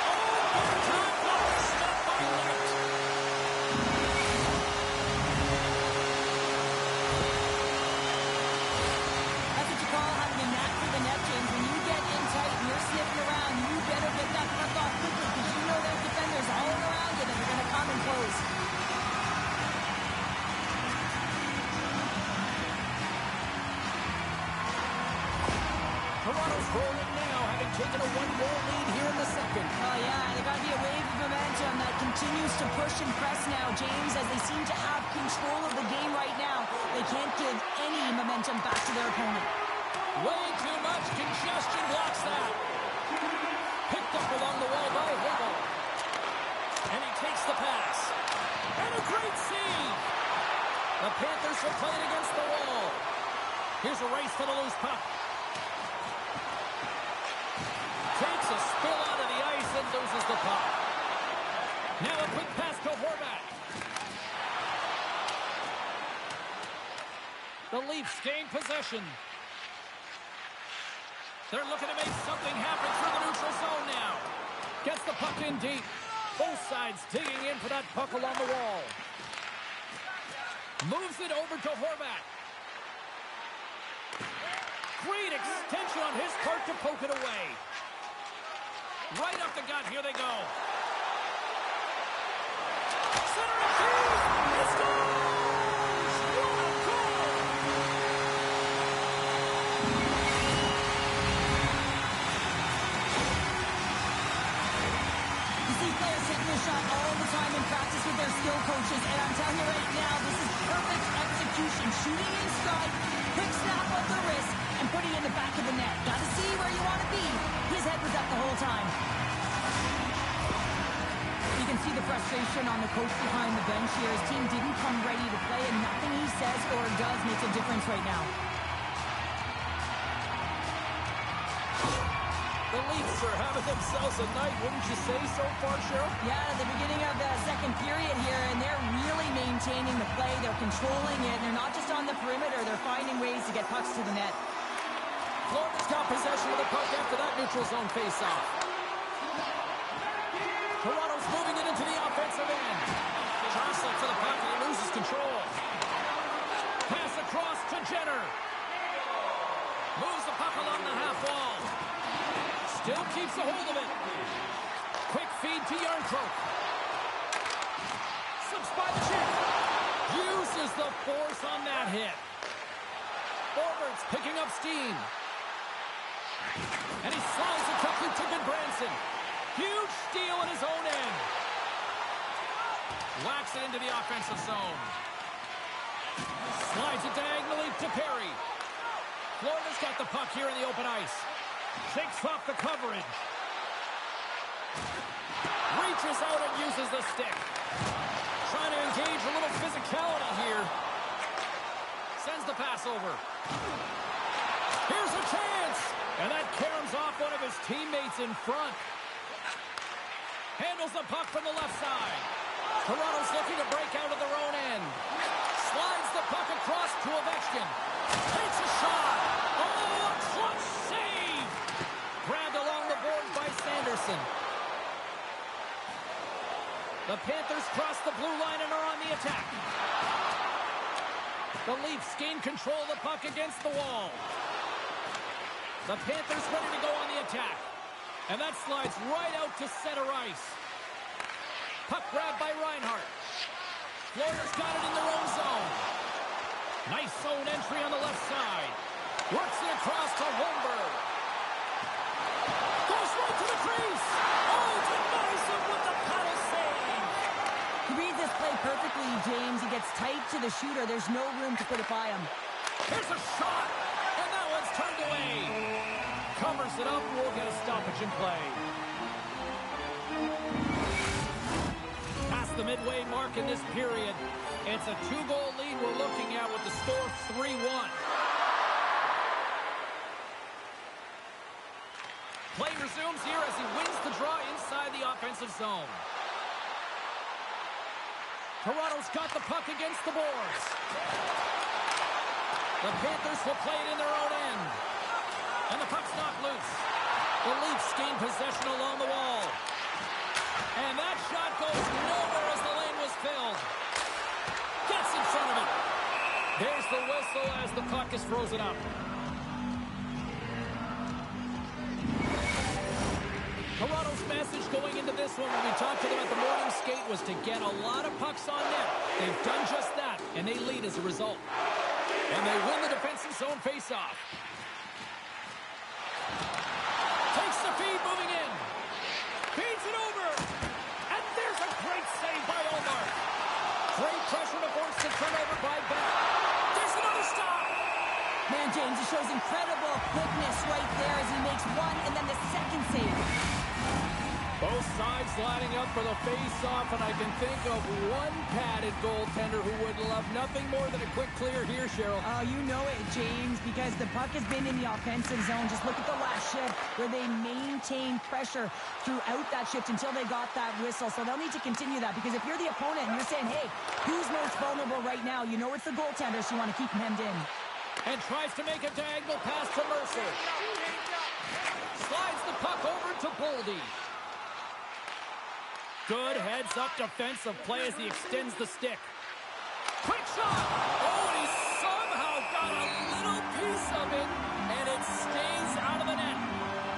Speaker 1: Oh, overtime block, stopped by Light.
Speaker 2: That's what you call having a knack for the net, James. When you get in tight and you're sniffing around, you better get that puck off quickly because you know there's defenders all around you that are going to come and close.
Speaker 1: Toronto's rolling now, having taken a 1-goal lead here in the second.
Speaker 2: Oh, yeah, there's got to be a wave of momentum that continues to push and press now, James, as they seem to have control of the game right now. They can't give any momentum back to their opponent.
Speaker 1: Way too much congestion blocks that. Picked up along the wall by Hagel. And he takes the pass. And a great save. The Panthers are playing against the wall. Here's a race to the loose puck. Takes a spill out of the ice and loses the puck. Now a quick pass to Horvat. The Leafs gain possession. They're looking to make something happen through the neutral zone now. Gets the puck in deep. Both sides digging in for that puck along the wall. Moves it over to Horvat. Great extension on his part to poke it away. Right up the gut. Here they go. Center and feed. He scores! What a goal!
Speaker 2: You see players hitting the shot all the time in practice with their skill coaches, and I'm telling you right now, this is perfect execution. Shooting in stride, quick snap of the wrist, and putting it in the back of the net. Got to see where you want to be. His head was up the whole time. You can see the frustration on the coach behind the bench here. His team didn't come ready to play, and nothing he says or does makes a difference right now.
Speaker 1: The Leafs are having themselves a night, wouldn't you say so far, Cheryl?
Speaker 2: Yeah, at the beginning of the second period here, and they're really maintaining the play. They're controlling it. They're not just on the to get pucks to the net.
Speaker 1: Florida's got possession of the puck after that neutral zone faceoff. Toronto's moving it into the offensive end. Jostling for the puck and he loses control. Pass across to Jenner. Moves the puck along the half wall. Still keeps a hold of it. Quick feed to Yarncroke. Slips by the chin. Uses the force on that hit. Forwards picking up steam. And he slides it quickly to Goodbranson. Huge steal in his own end. Whacks it into the offensive zone. Slides it diagonally to Perry. Florida's got the puck here in the open ice. Shakes off the coverage. Reaches out and uses the stick. Trying to engage a little physicality here. Sends the pass over. Here's a chance. And that caroms off one of his teammates in front. Handles the puck from the left side. Toronto's looking to break out of their own end. Slides the puck across to Ovechkin. Takes a shot. Oh, a clutch save. Grabbed along the boards by Sanderson. The Panthers cross the blue line and are on the attack. The Leafs gain control of the puck against the wall. The Panthers ready to go on the attack. And that slides right out to center ice. Puck grabbed by Reinhart. Florida's got it in their own zone. Nice zone entry on the left side. Works it across to Holmberg. Goes right to the crease. Oh, denies him with the paddle save.
Speaker 2: He reads this play perfectly, James. He gets tight to the shooter. There's no room to put it by him.
Speaker 1: Here's a shot. And that one's turned away. Covers it up. We'll get a stoppage in play. Past the midway mark in this period. It's a 2-goal lead we're looking at with the score 3-1. Play resumes here as he wins the draw inside the offensive zone. Toronto's got the puck against the boards. The Panthers will play it in their own end. And the puck's knocked loose. The Leafs gain possession along the wall. And that shot goes nowhere as the lane was filled. Gets in front of it. There's the whistle as the puck is frozen up. Toronto's message going into this one when we talked to them at the morning skate was to get a lot of pucks on net. They've done just that, and they lead as a result. And they win the defensive zone faceoff. Takes the feed, moving in. Feeds it over. And there's a great save by Omar. Great pressure to force the turnover by Beck. There's another stop.
Speaker 2: Man, James, he shows incredible quickness right there as he makes one and then the second save.
Speaker 1: Both sides lining up for the face-off, and I can think of one padded goaltender who would love nothing more than a quick clear here, Cheryl.
Speaker 2: Oh, you know it, James, because the puck has been in the offensive zone. Just look at the last shift where they maintained pressure throughout that shift until they got that whistle. So they'll need to continue that, because if you're the opponent and you're saying, hey, who's most vulnerable right now? You know it's the goaltender, so you want to keep him hemmed in.
Speaker 1: And tries to make a diagonal pass to Mercer. Slides the puck over to Boldy. Good heads-up defensive play as he extends the stick. Quick shot! Oh, and he somehow got a little piece of it, and it stays out of the net.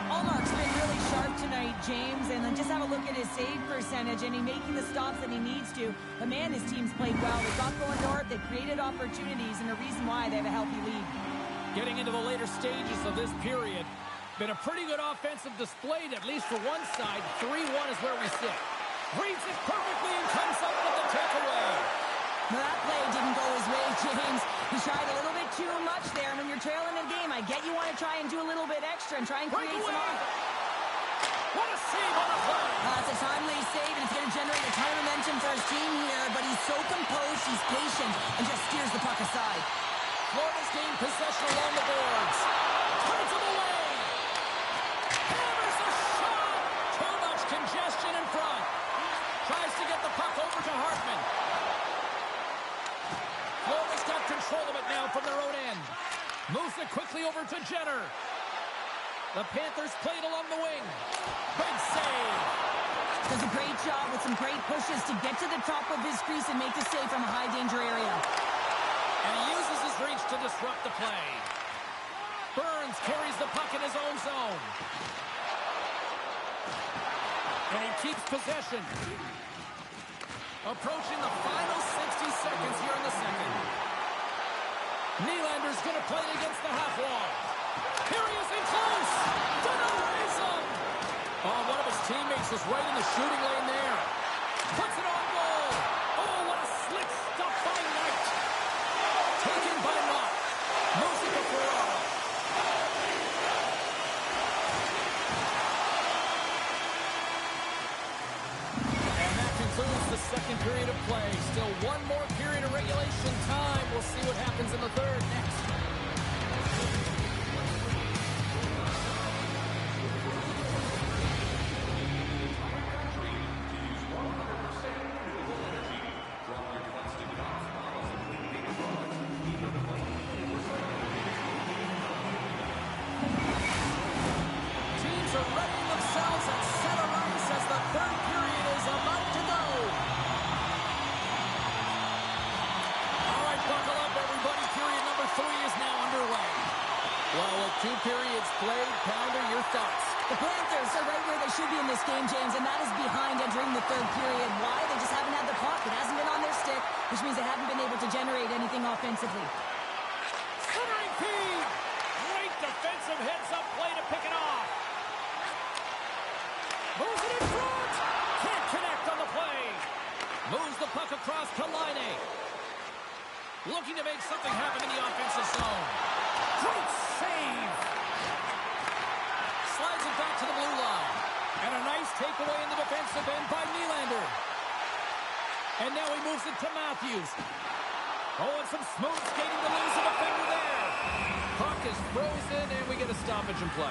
Speaker 2: Allmark's been really sharp tonight, James, and then just have a look at his save percentage, and he's making the stops that he needs to. But man, his team's played well. They've got going north, they've created opportunities, and the reason why they have a healthy lead.
Speaker 1: Getting into the later stages of this period, been a pretty good offensive display, at least for one side. 3-1 is where we sit. Reads it perfectly and comes up with the takeaway.
Speaker 2: Well, that play didn't go his way, James. He tried a little bit too much there, and when you're trailing a game, I get you want to try and do a little bit extra and try and create some offense.
Speaker 1: What a save on the play!
Speaker 2: It's a timely save, and it's going to generate a ton of momentum for his team here, but he's so composed, he's patient, and just steers the puck aside.
Speaker 1: Florida's gained possession along the boards. Turns it away. Hammers a shot. Too much congestion in front. Tries to get the puck over to Hartman. Florida's got control of it now from their own end. Moves it quickly over to Jenner. The Panthers played along the wing. Big save.
Speaker 2: Does a great job with some great pushes to get to the top of his crease and make the save from a high-danger area.
Speaker 1: And he uses his reach to disrupt the play. Burns carries the puck in his own zone. And he keeps possession. Approaching the final 60 seconds here in the second. Nylander's going to play it against the half wall. Here he is in close. Denies him. Oh, one of his teammates is right in the shooting lane there. Puts it on goal. Oh, what a slick stuff by Knight. Taken by Knott. Moves it to Ferraro. And that concludes the second period of play. Still one more period of regulation time. We'll see what happens in the third next. Two periods played. Pounder, your thoughts?
Speaker 2: The Panthers are right where they should be in this game, James, and that is behind entering the third period. Why? They just haven't had the puck. It hasn't been on their stick, which means they haven't been able to generate anything offensively.
Speaker 1: Centering feed! Great defensive heads-up play to pick it off. Moves it in front! Can't connect on the play. Moves the puck across to Laine. Looking to make something happen in the offensive zone. Great save! Slides it back to the blue line. And a nice takeaway in the defensive end by Nylander. And now he moves it to Matthews. Oh, and some smooth skating to lose a defender there. Puck is frozen, and we get a stoppage in play.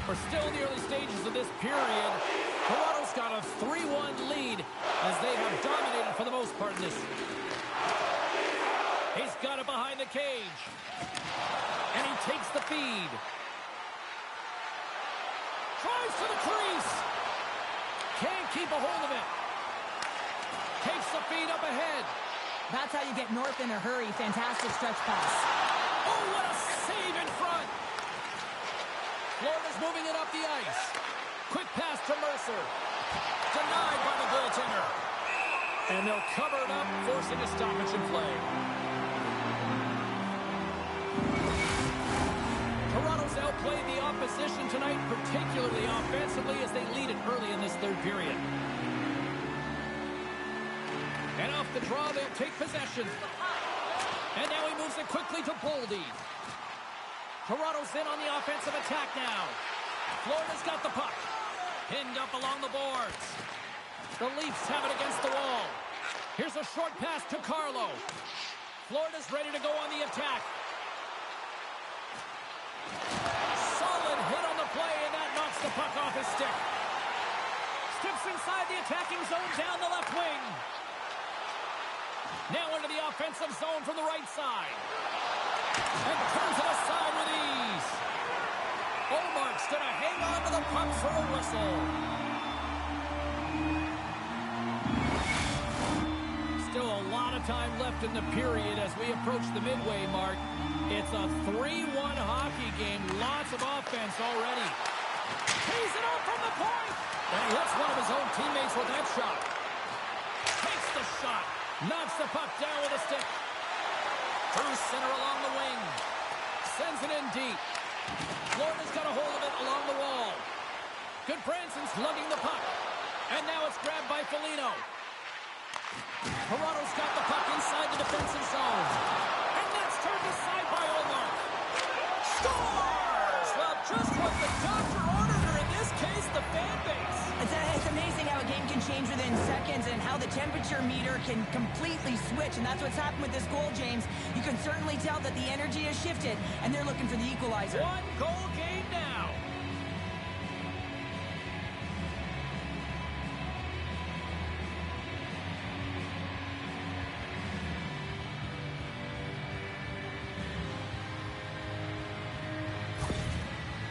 Speaker 1: We're still in the early stages of this period. Toronto's got a 3-1 lead as they have dominated for the most part in this. He's got it behind the cage. And he takes the feed. Tries to the crease. Can't keep a hold of it. Takes the feed up ahead.
Speaker 2: That's how you get north in a hurry. Fantastic stretch pass.
Speaker 1: Oh, what a save in front. Florida's moving it up the ice. Quick pass to Mercer. Denied by the goaltender. And they'll cover it up, forcing a stoppage in play. Toronto's outplayed the opposition tonight, particularly offensively, as they lead it early in this third period. And off the draw, they'll take possession. And now he moves it quickly to Boldy. Toronto's in on the offensive attack now. Florida's got the puck. Pinned up along the boards. The Leafs have it against the wall. Here's a short pass to Carlo. Florida's ready to go on the attack. Solid hit on the play, and that knocks the puck off his stick. Steps inside the attacking zone down the left wing. Now into the offensive zone from the right side. And turns it aside with ease. Olmark's going to hang on to the puck for a whistle. Still a lot of time left in the period as we approach the midway mark. It's a 3-1 hockey game. Lots of offense already. Tees it up from the point. And he hits one of his own teammates with that shot. Takes the shot. Knocks the puck down with a stick. Through center along the wing. Sends it in deep. Florida's got a hold of it along the wall. Good Branson's lugging the puck. And now it's grabbed by Foligno. Toronto's got the puck inside the defensive zone. And that's turned aside by Omar. Scores! Well, just what the doctor ordered, or in this case, the fan base.
Speaker 2: It's amazing how a game can change within seconds and how the temperature meter can completely switch. And that's what's happened with this goal, James. You can certainly tell that the energy has shifted, and they're looking for the equalizer.
Speaker 1: One goal game now.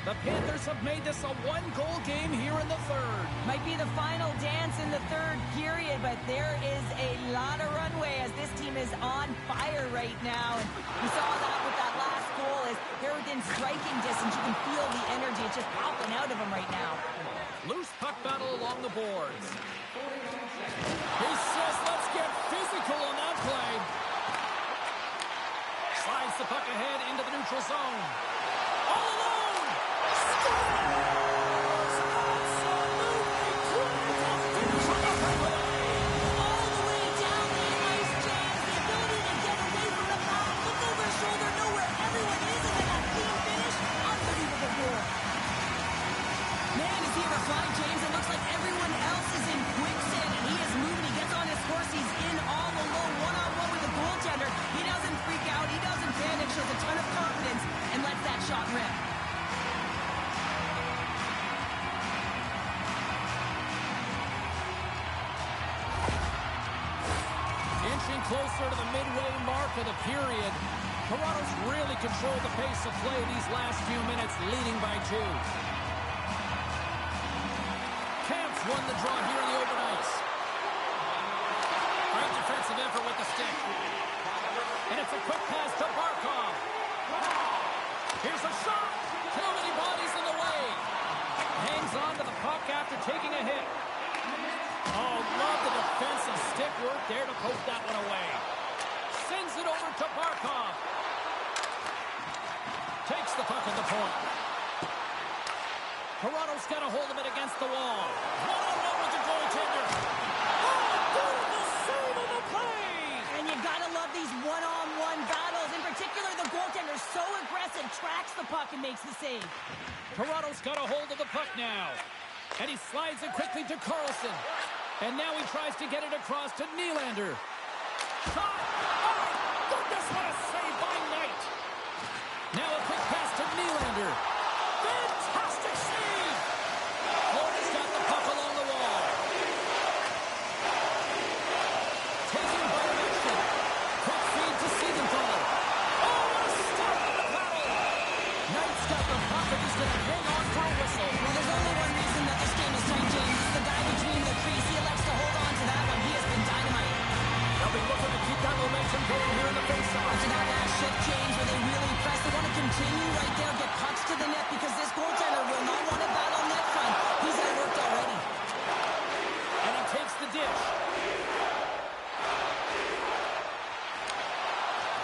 Speaker 1: The Panthers have made this a one-goal game here in the third.
Speaker 2: Might be the final dance in the third period, but there is a lot of runway as this team is on fire right now. And we saw that with that last goal as they're within striking distance. You can feel the energy. It's just popping out of them right now.
Speaker 1: Loose puck battle along the boards. He says, let's get physical on that play. Slides the puck ahead into the neutral zone. All alone!
Speaker 2: Shot rip.
Speaker 1: Inching closer to the midway mark of the period. Toronto's really controlled the pace of play these last few minutes, leading by 2. Camps won the draw here in the open ice. Great defensive effort with the stick. And it's a quick pass to Barkov. Here's a shot. Too many bodies in the way. Hangs on to the puck after taking a hit. Oh, love the defensive stick work there to poke that one away. Sends it over to Barkov. Takes the puck at the point. Toronto's got a hold of it against the wall. One-on-one with the goaltender.
Speaker 3: Oh, beautiful save on the play!
Speaker 2: And you gotta love these one-on-one battles. In particular, the goaltender so aggressive, tracks the puck and makes the save.
Speaker 1: Toronto's got a hold of the puck now. And he slides it quickly to Carlson. And now he tries to get it across to Nylander. Shot! Oh, goodness, what a save by Knight. Now a quick pass to Nylander. Fantastic save! Florida's got the puck along the wall. Taken by Richard. Quick feed to Siegenthaler. Oh, what a stop on the paddle! Knight's got the puck and he's going to hang on for a whistle.
Speaker 2: Well, there's only one reason that this game is tight, James. It's the guy between the crease. He elects to hold on to that one. He has been dynamite.
Speaker 1: They'll be looking to keep that momentum going here in the faceoff.
Speaker 2: After that last shift change where they really press, they want to continue right there, get pucks to the net because this goaltender will not want to battle net front. He's outworked already.
Speaker 1: And he takes the dish.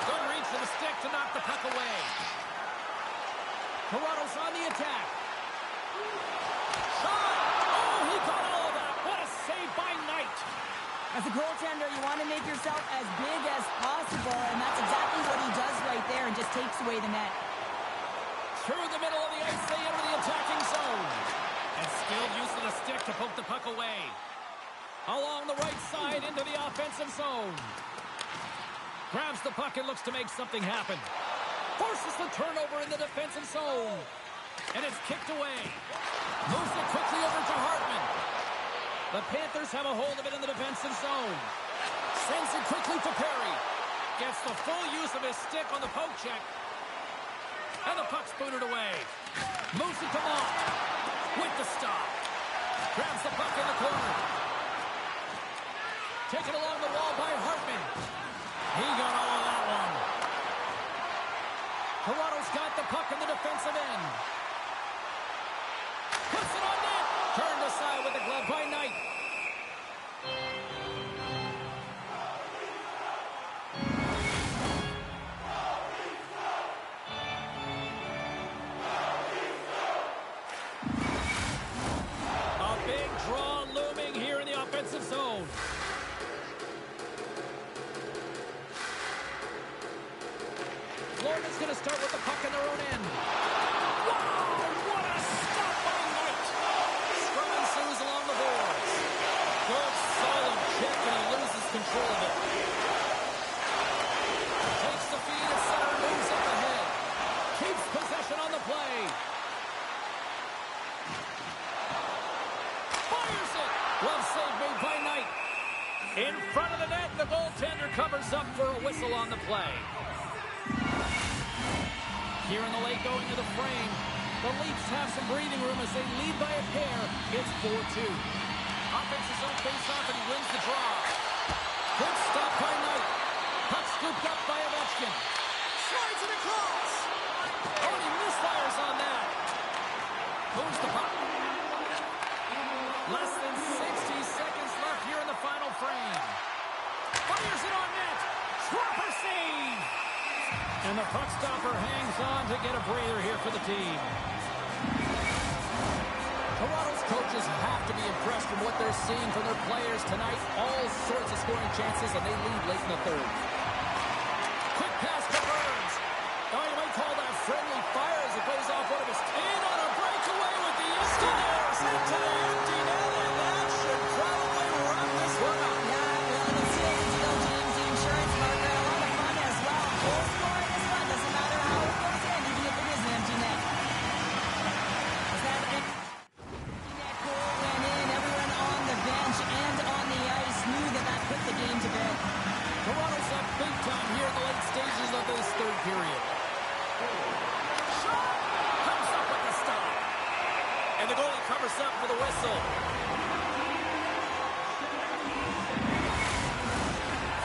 Speaker 1: Good reach to the stick to knock the puck away. Toronto's on the attack. Shot! Oh, he got all of that. What a save by Knight.
Speaker 2: As a goaltender, you want to make yourself as big as possible, and that's exactly what he does right there and just takes away the net.
Speaker 1: Through the middle of the ice, they enter the attacking zone. And skilled use of the stick to poke the puck away. Along the right side into the offensive zone. Grabs the puck and looks to make something happen. Forces the turnover in the defensive zone. And it's kicked away. Moves it quickly over to Hartman. The Panthers have a hold of it in the defensive zone. Sends it quickly to Perry. Gets the full use of his stick on the poke check. And the puck's booted away. Moves it to Long. With the stop. Grabs the puck in the corner. Taken along the wall by Hartman. He got all of that one. Toronto's got the puck in the defensive end. Puts it on net. Turned aside with the glove by Knight. A big draw looming here in the offensive zone. Florida's going to start with the puck in their own end. Wow, what a stop by Knight. Scrum ensues along the boards. Good, solid check, and he loses control of it. Takes the feed at center, moves up ahead. Keeps possession on the play. Fires it. Well save made by Knight. In front of the net, the goaltender covers up for a whistle on the play. Here in the late going to the frame. The Leafs have some breathing room as they lead by a pair. It's 4-2. Offense his own face-off, and he wins the draw. Good stop by Knight. Puck scooped up by Ovechkin.
Speaker 3: Slides it across.
Speaker 1: Oh, and he misfires on that. Moves the puck. Less than 60 seconds left here in the final frame. Fires it on net. Swapper save. And the puck stopper hangs on to get a breather here for the team. Toronto's coaches have to be impressed from what they're seeing from their players tonight. All sorts of scoring chances, and they lead late in the third. Quick pass to Burns. Oh, you might call that friendly fire as it goes off one of his... In on a breakaway with the empty net. Into the empty net, and that should probably wrap this one up.
Speaker 2: Yeah, well, the seal the deal, James. The insurance marker, a lot of fun as well. Goal scoring is fun. Doesn't matter how it goes in, even if it is an empty net. Is that it? That goal went in. Everyone on the bench and on the ice knew that that put the game to bed.
Speaker 1: Toronto's up big time here in the late stages of this third period. Shot! Comes up with the stop. And the goalie covers up for the whistle.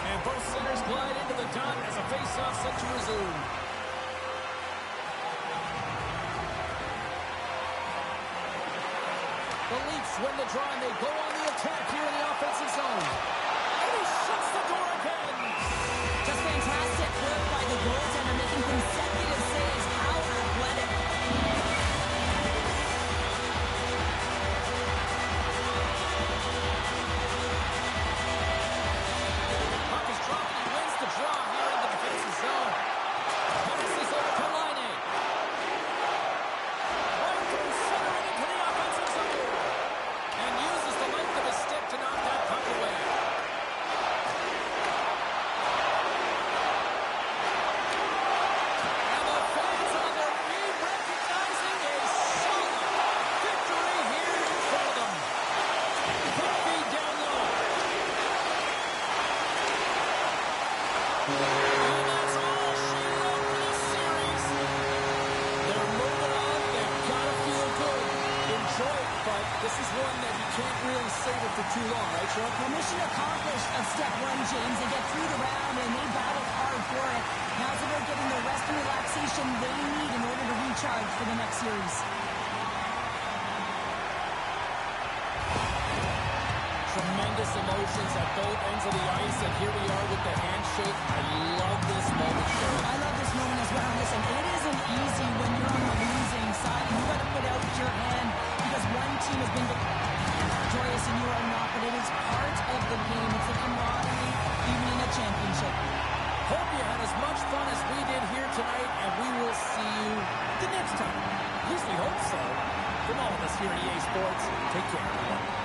Speaker 1: And both centers glide into the dot as a face-off set to resume. The Leafs win the draw, and they go on the attack here in the offensive zone. And he shuts the door again.
Speaker 2: Just fantastic work by the goaltender, making consecutive saves. How athletic.
Speaker 1: Puck is dropped, and he wins the draw here in the defensive zone. Passes over to Laine. Right through center and into the offensive zone. And uses the length of his stick to knock that puck away. And the fans on their feet recognizing a solid victory here in front of them. Quick feed down low. And that's all she wrote for this series. They're moving on. They've got to feel good. Enjoy it, but this is one that you can't really savor for too long, right, Sean?
Speaker 2: Well, mission accomplished of step one, James. They get through the round, and they battled hard for it. Now it's about getting the rest and relaxation they need in order to recharge for the next series.
Speaker 1: Tremendous emotions at both ends of the ice, and here we are with the handshake. I love this moment, Sean.
Speaker 2: I love this moment as well. Listen, it isn't easy when you're on the losing side. You've got to put out your hand because one team has been victorious and you are not, but it is part of the game. It's the camaraderie, even in a championship.
Speaker 1: Hope you had as much fun as we did here tonight, and we will see you the next time. At least we hope so. From all of us here at EA Sports, take care, everyone.